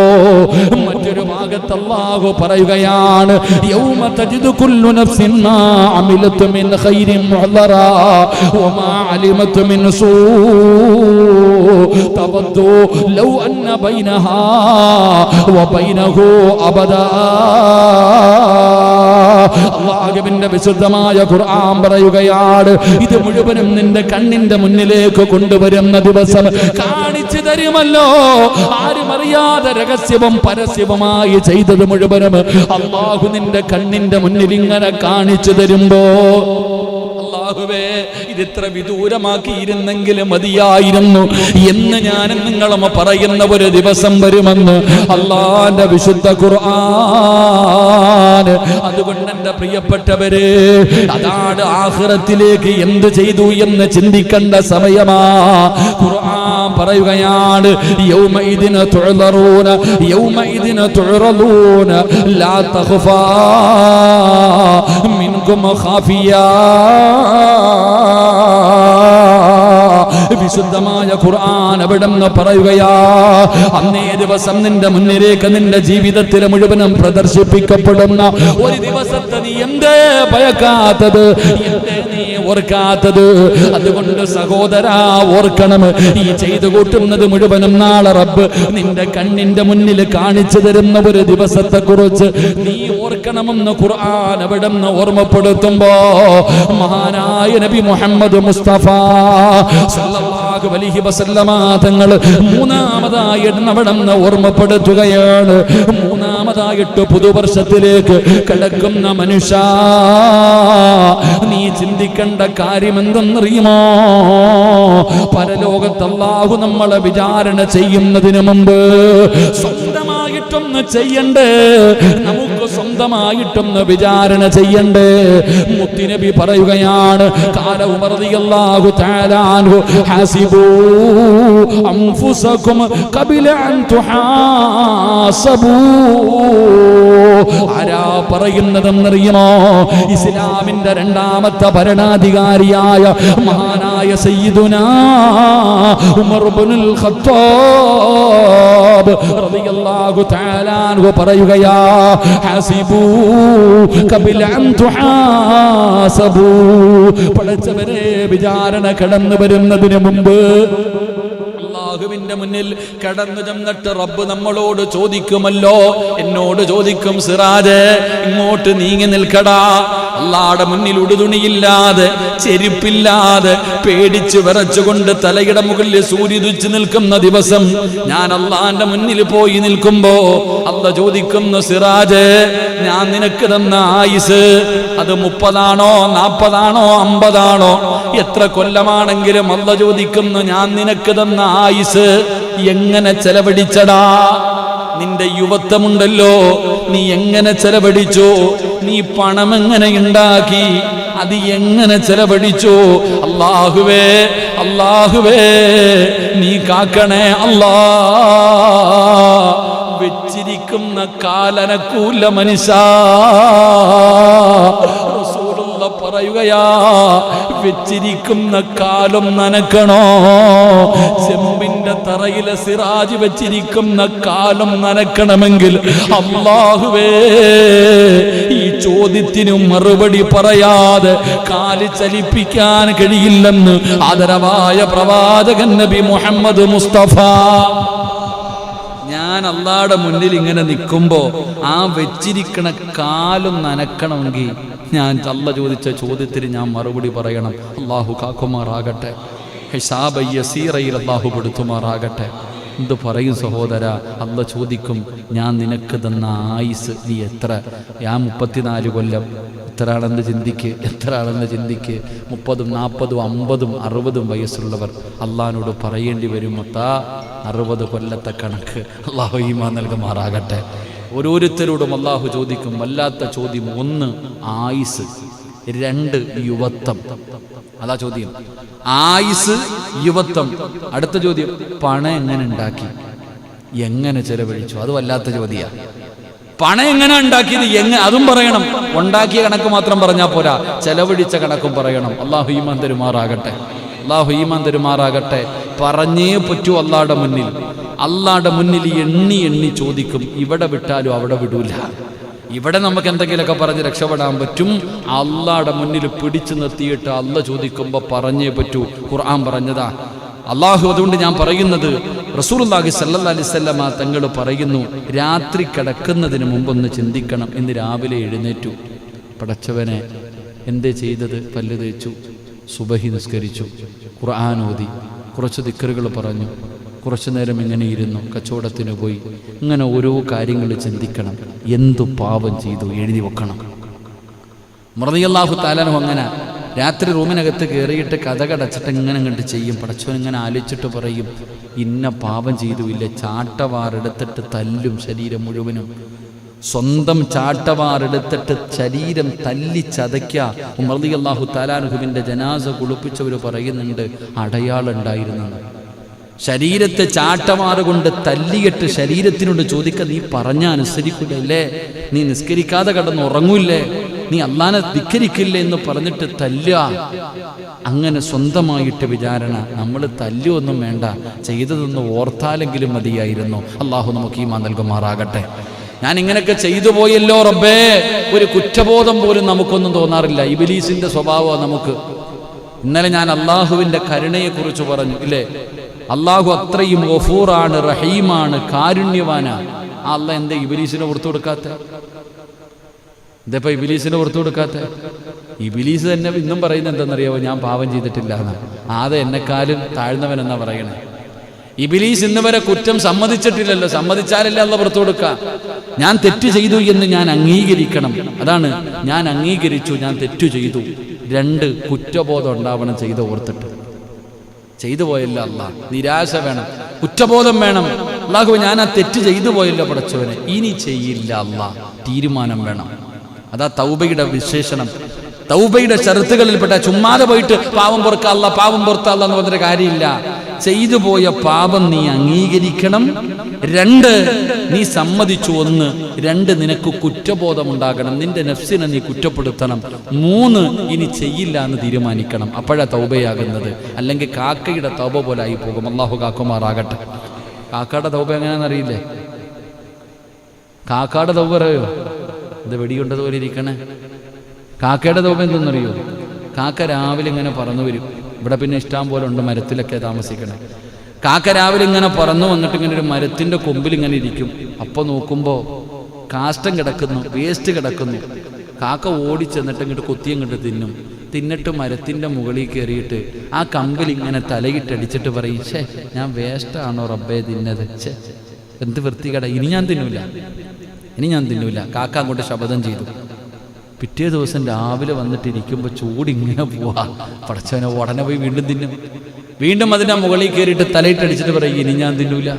മറ്റൊരു ഭാഗത്ത് അല്ലാഹു പറയുകയാണ്, യൗമ തജിദു കുല്ലു നഫ്സിൻ മാ അമിലത് മിൻ ഖൈരിൻ മുഹ്ദറാ വമാ അലിമത് മിൻ സൂ തവദ്ദു ലൗ അന്ന ബൈനഹാ വബൈനഹു അബദാ. അല്ലാഹുവിന്റെ വിശുദ്ധമായ ഖുർആൻ പറയുകയാണ്, ഇത് മുഴുവനും നിന്റെ കണ്ണിന്റെ മുന്നിലേക്ക് കൊണ്ടുവരുന്ന ദിവസം കാണിച്ചു തരുമല്ലോ. ആരും അറിയാതെ രഹസ്യവും പരസ്യവുമായി ചെയ്തത് മുഴുവനും അല്ലാഹു നിന്റെ കണ്ണിന്റെ മുന്നിൽ ഇങ്ങനെ കാണിച്ചു തരുമ്പോ, അല്ലാഹുവേ, ഇതിത്ര വിദൂരമാക്കിയിരുന്നെങ്കിൽ മതിയായിരുന്നു എന്ന് ഞാൻ നിങ്ങളും പറയുന്ന ഒരു ദിവസം വരുമെന്ന് അല്ലാഹുവിന്റെ വിശുദ്ധ ഖുർആൻ. അതുകൊണ്ട് എന്റെ പ്രിയപ്പെട്ടവര്, അതാണ് ആഖിറത്തിലേക്ക് എന്ത് ചെയ്തു എന്ന് ചിന്തിക്കേണ്ട സമയമാ. ഖുർആൻ പറയുകയാണ്, യൗമഇദിന തുഅ്റൂന യൗമഇദിന തുഅ്റൂന ലാ തഖഫാ മിൻകും ഖാഫിയാ. വിശുദ്ധമായ ഖുർആൻ അവിടെന്ന് പറയുകയാ, അന്നേ ദിവസം നിന്റെ മുന്നിലേക്ക് നിന്റെ ജീവിതത്തിലെ മുഴുവനും പ്രദർശിപ്പിക്കപ്പെടുന്ന ഒരു ദിവസത്തെ നീ എന്തേ ഭയക്കാത്തത്? എന്തേ നീ ഓർക്കാത്തത്? അതുകൊണ്ട് സഹോദരാ, ഓർക്കണം, ഈ ചെയ്തു കൂട്ടുന്നത് മുഴുവനും നാളെ റബ്ബ് നിന്റെ കണ്ണിന്റെ മുന്നിൽ കാണിച്ചു തരുന്ന ഒരു ദിവസത്തെ കുറിച്ച് നീ ഓർക്കണമെന്ന് ഖുർആൻ അവിടെന്ന് ഓർമ്മപ്പെടുത്തുമ്പോ മഹാനായ നബി മുഹമ്മദ് മുസ്തഫ സല്ലല്ലാഹു അലൈഹി വസല്ലമ തങ്ങൾ മൂന്നാമതായിട്ട് അവിടെന്ന് ഓർമ്മപ്പെടുത്തുകയാണ്. മൂന്നാമതായിട്ട് പുതുവർഷത്തിലേക്ക് കടക്കുന്ന മനുഷ്യ, നീ ചിന്തിക്കേണ്ട കാര്യം എന്തെന്നറിയുമോ? പരലോകത്ത് അല്ലാഹു നമ്മളെ വിചാരണ ചെയ്യുന്നതിന് മുമ്പ് സ്വന്തമായിട്ടൊന്ന് ചെയ്യണ്ടേ? നമുക്ക് സ്വന്തമായിട്ടൊന്ന് വിചാരണ ചെയ്യണ്ടേ? മുത്തുനബി പറയുകയാണ്, ഖാല ഉമർ റളിയല്ലാഹു തആല അൻഹു, ഹാസിബൂ അൻഫുസകും ഖബല അൻ തുഹാസബൂ. ആരാ പറയുന്നതെന്നറിയുമോ? ഇസ്ലാമിന്റെ രണ്ടാമത്തെ ഭരണാധികാരിയായ മഹാനായ മഹാനായ സയ്യിദുനാ ഉമർ ഇബ്നുൽ ഖത്താബ് റളിയല്ലാഹു തആല അൻഹു പറയുകയാ, ഹസിബൂ ഖബല അൻ തുഹാസബൂ. പടച്ചവനെ, വിചാരണ കടന്നു വരുന്നതിന് മുമ്പ് അല്ലാഹുവിന്റെ മുന്നിൽ കടന്നു ചെന്നിട്ട് റബ്ബ് നമ്മളോട് ചോദിക്കുമല്ലോ, എന്നോട് ചോദിക്കും, സിറാജ് ഇങ്ങോട്ട് നീങ്ങി നിൽക്കടാ. അല്ലാഹുവിന്റെ മുന്നിൽ ഉടുതുണിയില്ലാതെ ചെരുപ്പില്ലാതെ പേടിച്ച് വിറച്ചുകൊണ്ട് തലയുടെ മുകളിൽ സൂര്യനുദിച്ചു നിൽക്കുന്ന ദിവസം ഞാൻ അല്ലാഹുവിന്റെ മുന്നിൽ പോയി നിൽക്കുമ്പോ അല്ലാഹു ചോദിക്കുന്നു, സിറാജ് ഞാൻ നിനക്ക് തന്ന ആയുസ് അത് 30 40 50 എത്ര കൊല്ലമാണെങ്കിലും അല്ലാഹു ചോദിക്കുന്നു, ഞാൻ നിനക്ക് തന്ന ആയുസ് എങ്ങനെ ചെലവഴിച്ചടാ? നിന്റെ യുവത്വമുണ്ടല്ലോ, നീ എങ്ങനെ ചെലവഴിച്ചു? നീ പണം എങ്ങനെ ഉണ്ടാക്കി? അത് എങ്ങനെ ചെലവഴിച്ചു? അല്ലാഹുവേ, അല്ലാഹുവേ നീ കാക്കണേ അല്ലാ. വെച്ചിരിക്കുന്ന കാലനക്കൂല മനുഷ്യ, പറയുകയാ, വെച്ചിരിക്കുന്ന കാലം നനക്കണോ? ചെമ്പിന്റെ തറയിലെ സിറാജ് വെച്ചിരിക്കുന്ന കാലം നനക്കണമെങ്കിൽ അല്ലാഹുവേ ഈ ചോദ്യത്തിനു മറുപടി പറയാതെ കാല് ചലിപ്പിക്കാൻ കഴിയില്ലെന്ന് ആദരവായ പ്രവാചകൻ നബി മുഹമ്മദ് മുസ്തഫ. ഞാൻ അല്ലാഹുവിന്റെ മുന്നിൽ ഇങ്ങനെ നിൽക്കുമ്പോ ആ വെച്ചിരിക്കണ കാലും നനക്കണമെങ്കിൽ ഞാൻ അല്ലാഹു ചോദിച്ച ചോദ്യത്തിന് ഞാൻ മറുപടി പറയണം. അല്ലാഹു കാക്കുമാറാകട്ടെ, ഹിസാബ് യസീറയിൽ അല്ലാഹു പെടുത്തുമാറാകട്ടെ. എന്ത് പറയും സഹോദര? അല്ലാഹു ചോദിക്കും, ഞാൻ നിനക്ക് തന്ന ആയുസ് നീ എത്ര? ഞാൻ 34 കൊല്ലം. എത്ര ആണെന്ന് ചിന്തിക്ക്, എത്ര ആണെന്ന് ചിന്തിക്ക്. 30, 40, 50, 60 വയസ്സുള്ളവർ അള്ളാഹിനോട് പറയേണ്ടി വരും, 60 കൊല്ലത്തെ കണക്ക്. അല്ലാഹു ഈമാൻ നൽകുമാറാകട്ടെ. ഓരോരുത്തരോടും അല്ലാഹു ചോദിക്കും വല്ലാത്ത ചോദ്യം. 1 ആയുസ്, 2 യുവത്വം. അതാ ചോദ്യം, ആയുസ്, യുവത്വം. അടുത്ത ചോദ്യം, പണം എങ്ങനെ ഉണ്ടാക്കി, എങ്ങനെ ചെലവഴിച്ചു? അത് വല്ലാത്ത ചോദ്യമാണ്. പണം എങ്ങനെ ഉണ്ടാക്കിയത് അതും പറയണം. ഉണ്ടാക്കിയ കണക്ക് മാത്രം പറഞ്ഞാൽ പോരാ, ചെലവഴിച്ച കണക്കും പറയണം. അല്ലാഹു ഈമാൻ തരുമാറാകട്ടെ, അല്ലാഹു ഈമാൻ തരുമാറാകട്ടെ. പറഞ്ഞേ പറ്റൂ അല്ലാഹുവിന്റെ മുന്നിൽ. അല്ലാഹുവിന്റെ മുന്നിൽ എണ്ണി എണ്ണി ചോദിക്കും. ഇവിടെ വിട്ടാലും അവിടെ വിടൂല. ഇവിടെ നമുക്ക് എന്തെങ്കിലുമൊക്കെ പറഞ്ഞ് രക്ഷപ്പെടാൻ പറ്റും. അല്ലാഹുവിന്റെ മുന്നിൽ പിടിച്ചു നിർത്തിയിട്ട് അല്ലാഹു ചോദിക്കുമ്പോൾ പറഞ്ഞേ പറ്റൂ. ഖുർആൻ പറഞ്ഞതാ. അല്ലാഹു അതുകൊണ്ട് ഞാൻ പറയുന്നത്, റസൂലുള്ളാഹി സ്വല്ലല്ലാഹി അലൈഹി വസല്ലമ തങ്ങൾ പറയുന്നു, രാത്രി കിടക്കുന്നതിന് മുമ്പൊന്ന് ചിന്തിക്കണം. ഇന്ന് രാവിലെ എഴുന്നേറ്റു, പടച്ചവനെ എന്തേ ചെയ്തത്? പല്ല് തേച്ചു, സുബഹി നിസ്കരിച്ചു, ഖുർആൻ ഓതി, കുറച്ച് ദിക്റുകൾ പറഞ്ഞു, കുറച്ചു നേരം ഇങ്ങനെ ഇരുന്നു, കച്ചവടത്തിന് പോയി. ഇങ്ങനെ ഓരോ കാര്യങ്ങൾ ചിന്തിക്കണം. എന്തു പാപം ചെയ്തു എഴുതി വെക്കണം. റളിയല്ലാഹു തആല അൻഹു അങ്ങനെ രാത്രി റൂമിനകത്ത് കയറിയിട്ട് കഥകടച്ചിട്ട് ഇങ്ങനെ കണ്ട് ചെയ്യും. പടച്ചവൻ ഇങ്ങനെ ആലോചിച്ചിട്ട് പറയും, ഇന്ന പാപം ചെയ്തു ഇല്ല. ചാട്ടവാറെടുത്തിട്ട് തല്ലും ശരീരം മുഴുവനും. സ്വന്തം ചാട്ടവാറെടുത്തിട്ട് ശരീരം തല്ലി ചതയ്ക്കുക. റളിയല്ലാഹു തആല അൻഹുവിന്റെ ജനാസ കുളിപ്പിച്ചവർ പറയുന്നുണ്ട്, അടയാളം ഉണ്ടായിരുന്നെന്ന്. ശരീരത്തെ ചാട്ടമാറ് കൊണ്ട് തല്ലിയിട്ട് ശരീരത്തിനോട് ചോദിക്കുക, നീ പറഞ്ഞ അനുസരിക്കില്ലേ? നീ നിസ്കരിക്കാതെ കിടന്ന് ഉറങ്ങൂല്ലേ? നീ അല്ലാഹനെ ധിക്കരിക്കില്ലേ എന്ന് പറഞ്ഞിട്ട് തല്ലുക. അങ്ങനെ സ്വന്തമായിട്ട് വിചാരണ. നമ്മൾ തല്ലുവൊന്നും വേണ്ട, ചെയ്തതൊന്നും ഓർത്താലെങ്കിലും മതിയായിരുന്നു. അല്ലാഹു നമുക്ക് ഈമാൻ നൽകുമാറാകട്ടെ. ഞാൻ ഇങ്ങനെയൊക്കെ ചെയ്തു പോയല്ലോ റബ്ബേ, ഒരു കുറ്റബോധം പോലും നമുക്കൊന്നും തോന്നാറില്ല. ഇബ്ലീസിന്റെ സ്വഭാവമാണ് നമുക്ക്. ഇന്നലെ ഞാൻ അള്ളാഹുവിന്റെ കരുണയെക്കുറിച്ച് പറഞ്ഞു ഇല്ലേ? അള്ളാഹു അത്രയും ഗഫൂറാണ്, റഹീമാണ്, കാരുണ്യവാനാണ്. ആ അല്ലാഹ് എന്താ ഇബ്ലീസിനെ പുറത്തു കൊടുക്കാത്ത? ഇതപ്പോ ഇബ്ലീസിനെ പുറത്തു കൊടുക്കാത്ത? ഇബ്ലീസ് തന്നെ ഇന്നും പറയുന്നത് എന്താണെന്നറിയാവോ? ഞാൻ പാപം ചെയ്തിട്ടില്ല എന്നാണ്. ആദ്യം എന്നെക്കാളും താഴ്ന്നവൻ എന്നാ പറയണേ. ഇബ്ലീസ് ഇന്ന് വരെ കുറ്റം സമ്മതിച്ചിട്ടില്ലല്ലോ. സമ്മതിച്ചാലല്ലേ അല്ലാഹ് പുറത്തു കൊടുക്കുക. ഞാൻ തെറ്റ് ചെയ്തു എന്ന് ഞാൻ അംഗീകരിക്കണം. അതാണ്, ഞാൻ അംഗീകരിച്ചു, ഞാൻ തെറ്റു ചെയ്തു. 2 കുറ്റബോധം ഉണ്ടാവണം. ചെയ്ത് ഓർത്തിട്ട് ചെയ്തു പോയല്ലോ അല്ലാഹ്, നിരാശ വേണം, കുറ്റബോധം വേണം. അല്ലാഹു ഞാൻ ആ തെറ്റ് ചെയ്തു പോയല്ലോ പടച്ചവനെ, ഇനി ചെയ്യില്ല അല്ലാഹ്, തീരുമാനം വേണം. അതാ തൗബയുടെ വിശേഷണം. തൗബയുടെ ഷർത്തുകളിൽപ്പെട്ട ചുമ്മാതെ പോയിട്ട് പാവം പൊറുക്കല്ല, പാവം പൊറുത്തല്ല എന്ന് പറഞ്ഞൊരു കാര്യമില്ല. ചെയ്തു പോയ പാപം നീ അംഗീകരിക്കണം. 2 നീ സമ്മതിച്ചു. 1, 2 നിനക്ക് കുറ്റബോധമുണ്ടാകണം, നിന്റെ നഫ്സിനെ നീ കുറ്റപ്പെടുത്തണം. 3 ഇനി ചെയ്യില്ല എന്ന് തീരുമാനിക്കണം. അപ്പോഴാ തൗബയാകുന്നത്. അല്ലെങ്കിൽ കാക്കയുടെ തൗബ പോലെ ആയി പോകും. അള്ളാഹു കാക്കുമാറാകട്ടെ. കാക്കയുടെ തൗബ എങ്ങനെയാണെന്നറിയില്ലേ? കാക്കയുടെ തൗബ അറിയോ? ഇത് വെടിയുണ്ടതുപോലെ ഇരിക്കണേ. കാക്കയുടെ തൗബ എന്തെന്നറിയോ? കാക്ക രാവിലെ ഇങ്ങനെ പറന്നു വരും. ഇവിടെ പിന്നെ ഇഷ്ടം പോലെ ഉണ്ട്, മരത്തിലൊക്കെ താമസിക്കണേ. കാക്ക രാവിലെ ഇങ്ങനെ പറന്നു വന്നിട്ട് ഇങ്ങനെ ഒരു മരത്തിൻ്റെ കൊമ്പിൽ ഇങ്ങനെ ഇരിക്കും. അപ്പോൾ നോക്കുമ്പോൾ കാഷ്ടം കിടക്കുന്നു, വേസ്റ്റ് കിടക്കുന്നു. കാക്ക ഓടിച്ചെന്നിട്ട് ഇങ്ങോട്ട് കൊത്തിയങ്ങോട്ട് തിന്നും. തിന്നിട്ട് മരത്തിൻ്റെ മുകളിൽ കയറിയിട്ട് ആ കമ്പിൽ ഇങ്ങനെ തലയിട്ടടിച്ചിട്ട് പറയും, ഛേ ഞാൻ വേസ്റ്റാണോ റബ്ബേ തിന്നത്, ഛേ എന്ത് വൃത്തികേടാ, ഇനി ഞാൻ തിന്നൂല. കാക്ക അങ്ങോട്ട് ശപഥം ചെയ്തു. പിറ്റേ ദിവസം രാവിലെ വന്നിട്ടിരിക്കുമ്പോൾ ചൂടിങ്ങനെ പോവാ. പടച്ചവനെ ഉടനെ പോയി വീണ്ടും തിന്നും. വീണ്ടും അതിൻ്റെ മുകളിൽ കയറിയിട്ട് തലയിട്ടടിച്ചിട്ട് പറയും, ഇനി ഞാൻ തിന്നൂല.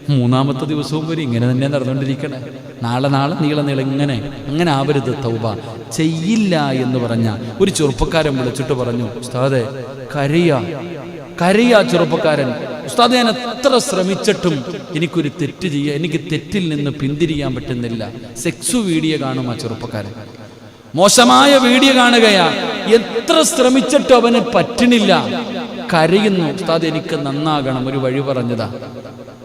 3-ാമത്തെ ദിവസവും വരെ ഇങ്ങനെ തന്നെ നടന്നുകൊണ്ടിരിക്കണേ. നാളെ നീളം അങ്ങനെ ആവരുത് തൗബ. ചെയ്യില്ല എന്ന് പറഞ്ഞ ഒരു ചെറുപ്പക്കാരൻ വിളിച്ചിട്ട് പറഞ്ഞു, ഉസ്താദേ കരയാ ചെറുപ്പക്കാരൻ. ഉസ്താദ് ഞാൻ എത്ര ശ്രമിച്ചിട്ടും എനിക്കൊരു തെറ്റ് എനിക്ക് തെറ്റിൽ നിന്ന് പിന്തിരിയാൻ പറ്റുന്നില്ല. സെക്സ് വീഡിയോ കാണും ആ ചെറുപ്പക്കാരൻ, മോശമായ വീഡിയോ കാണുകയാ. എത്ര ശ്രമിച്ചിട്ടും അവന് പറ്റണില്ല. കരയുന്നു, ഉസ്താദ് എനിക്ക് നന്നാകണം, ഒരു വഴി പറഞ്ഞതാ,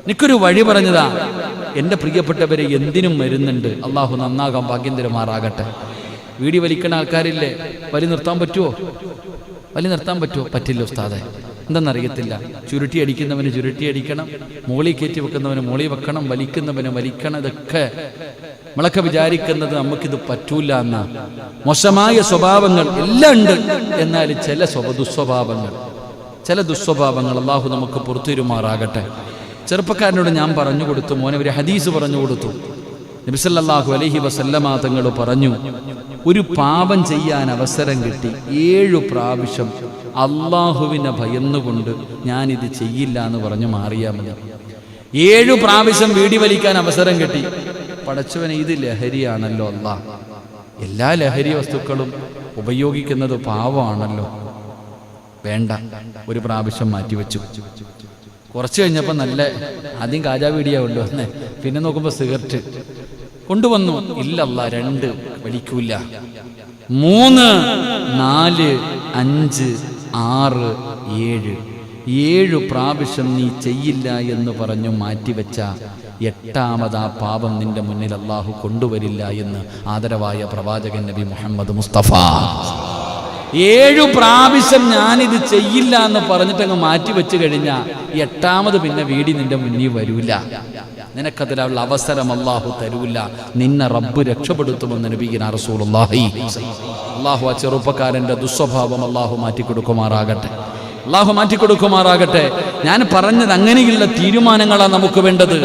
എനിക്കൊരു വഴി പറഞ്ഞതാ. എൻ്റെ പ്രിയപ്പെട്ടവരെ എന്തിനും വരുന്നുണ്ട്. അള്ളാഹു നന്നാകാൻ ഭാഗ്യം തരുമാറാകട്ടെ. വീഡിയോ വലിക്കണ ആൾക്കാരില്ലേ, വലി നിർത്താൻ പറ്റുമോ? പറ്റില്ല ഉസ്താദെ. എന്തെന്നറിയത്തില്ല. ചുരുട്ടി അടിക്കുന്നവന് ചുരുട്ടി അടിക്കണം, മോളി കയറ്റി വെക്കുന്നവന് മോളി വെക്കണം, വലിക്കുന്നവന് വലിക്കണം. ഇതൊക്കെ നമ്മളൊക്കെ വിചാരിക്കുന്നത് നമുക്കിത് പറ്റൂല എന്ന. മോശമായ സ്വഭാവങ്ങൾ എല്ലാം ഉണ്ട്, എന്നാൽ ചില ദുസ്വഭാവങ്ങൾ അള്ളാഹു നമുക്ക് പുറത്തുവരുമാറാകട്ടെ. ചെറുപ്പക്കാരനോട് ഞാൻ പറഞ്ഞു കൊടുത്തു, മോനെ ഒരു ഹദീസ് പറഞ്ഞു കൊടുത്തു. നബി സല്ലല്ലാഹു അലൈഹി വസല്ലമ തങ്ങൾ പറഞ്ഞു, ഒരു പാപം ചെയ്യാൻ അവസരം കിട്ടി 7 പ്രാവശ്യം അള്ളാഹുവിനെ ഭയന്നുകൊണ്ട് ഞാനിത് ചെയ്യില്ല എന്ന് പറഞ്ഞു മാറിയാൽ മതി. 7 പ്രാവശ്യം വീടി വലിക്കാൻ അവസരം കിട്ടി. പടച്ചവനെ, ഇത് ലഹരിയാണല്ലോ അല്ലാഹ്. എല്ലാ ലഹരി വസ്തുക്കളും ഉപയോഗിക്കുന്നത് പാവമാണല്ലോ, വേണ്ട. ഒരു പ്രാവശ്യം മാറ്റിവെച്ചു. കുറച്ച് കഴിഞ്ഞപ്പോൾ നല്ല ആദ്യം കാജാ വീഡിയോ കൊണ്ടുവന്നേ, പിന്നെ നോക്കുമ്പോൾ സിഗരറ്റ് കൊണ്ടുവന്നു. ഇല്ലല്ല, 2 വലിക്കൂല. 3, 4, 5, 6, 7 പ്രാവശ്യം നീ ചെയ്യില്ല എന്ന് പറഞ്ഞു മാറ്റിവെച്ച 8ാമത് ആ പാപം നിന്റെ മുന്നിൽ അള്ളാഹു കൊണ്ടുവരില്ല എന്ന് ആദരവായ പ്രവാചകൻ നബി മുഹമ്മദ് മുസ്തഫ. 7 പ്രാവശ്യം ഞാനിത് ചെയ്യില്ല എന്ന് പറഞ്ഞിട്ടങ്ങ് മാറ്റി വെച്ച് കഴിഞ്ഞാൽ 8ാമത് പിന്നെ വീടി നിന്റെ മുന്നിൽ വരൂല. നിനക്കതിലുള്ള അവസരം അള്ളാഹു തരൂല. നിന്നെ റബ്ബ് രക്ഷപ്പെടുത്തുമെന്ന് നബിയുനാ റസൂലുള്ളാഹി. അള്ളാഹു ആ ചെറുപ്പക്കാരൻ്റെ ദുസ്വഭാവം അള്ളാഹു മാറ്റിക്കൊടുക്കുമാറാകട്ടെ. ഞാൻ പറഞ്ഞത് അങ്ങനെയുള്ള തീരുമാനങ്ങളാണ് നമുക്ക് വേണ്ടത്.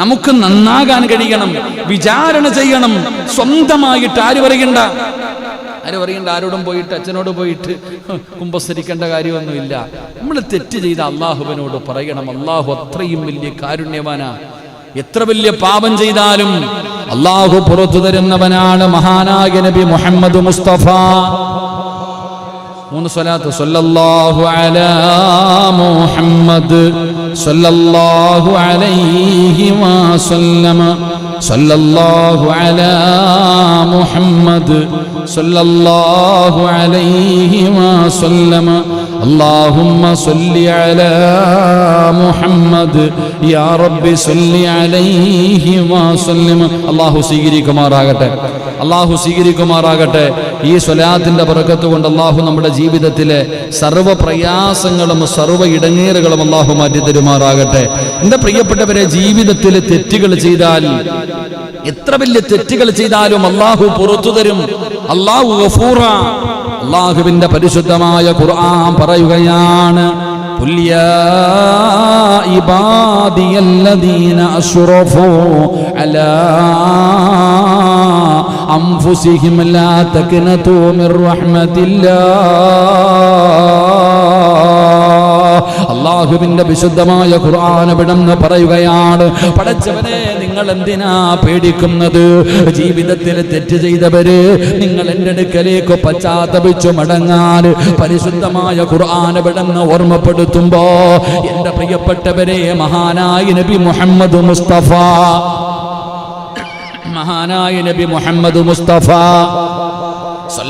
നമുക്ക് നന്നാകാൻ കഴിയണം, വിചാരണ ചെയ്യണം സ്വന്തമായിട്ട്. ആര് പറയണ്ട, ആരോടും പോയിട്ട് അച്ഛനോട് പോയിട്ട് കുമ്പസരിക്കേണ്ട കാര്യമൊന്നുമില്ല. നമ്മൾ തെറ്റ് ചെയ്ത അള്ളാഹുവിനോട് പറയണം. അള്ളാഹു അത്രയും വലിയ കാരുണ്യവാനാ. എത്ര വലിയ പാപം ചെയ്താലും അള്ളാഹു പുറത്തു തരുന്നവനാണ്. മഹാനായ നബി മുഹമ്മദ് മുസ്തഫ 3 സ്വലാത്ത്. സല്ലല്ലാഹു അലാ മുഹമ്മദ് സല്ലല്ലാഹു അലൈഹി വസല്ലമ. സല്ലല്ലാഹു അലാ മുഹമ്മദ് സല്ലല്ലാഹു അലൈഹി വസല്ലമ. اللهم صل على محمد يا رب صل عليه وسلم. അല്ലാഹു സ്വീകരിക്കുമാറാകട്ടെ. ഈ സ്വലാത്തിന്റെ ബറക്കത്ത് കൊണ്ട് അല്ലാഹു നമ്മുടെ ജീവിതത്തിലെ സർവ്വ പ്രയാസങ്ങളും സർവ്വ ഇടങ്ങേറുകളും അല്ലാഹു മാറ്റി തരുമാറാകട്ടെ. എൻ്റെ പ്രിയപ്പെട്ടവരെ, ജീവിതത്തിൽ തെറ്റുകൾ ചെയ്താൽ, എത്ര വലിയ തെറ്റുകൾ ചെയ്താലും അല്ലാഹു പുറത്തു തരും. അല്ലാഹു ഗഫൂറ. അല്ലാഹുവിന്റെ പരിശുദ്ധമായ ഖുർആൻ പറയുകയാണ്, ഖുൽ യാ ഇബാദിയല്ലദീന അശ്റഫൂ അലാ അൻഫുസിഹിം ലാ തഖ്നതൂ മിർ റഹ്മത്തില്ലാഹ്. അല്ലാഹുവിന്റെ വിശുദ്ധമായ ഖുർആൻ വിടന്ന് പറയുകയാണ്, പടച്ചവനെ നിങ്ങൾ എന്തിനാ പേടിക്കുന്നത്? ജീവിതത്തിൽ തെറ്റ് ചെയ്തവര് നിങ്ങൾ എൻ്റെ അടുക്കലേക്ക് പശ്ചാത്തപിച്ചു മടങ്ങാൻ പരിശുദ്ധമായ ഖുർആൻ വിടന്ന് ഓർമ്മപ്പെടുത്തുമ്പോ, എൻ്റെ പ്രിയപ്പെട്ടവരെ, മഹാനായ നബി മുഹമ്മദ് മുസ്തഫ മഹാനായ നബി മുഹമ്മദ് മുസ്തഫ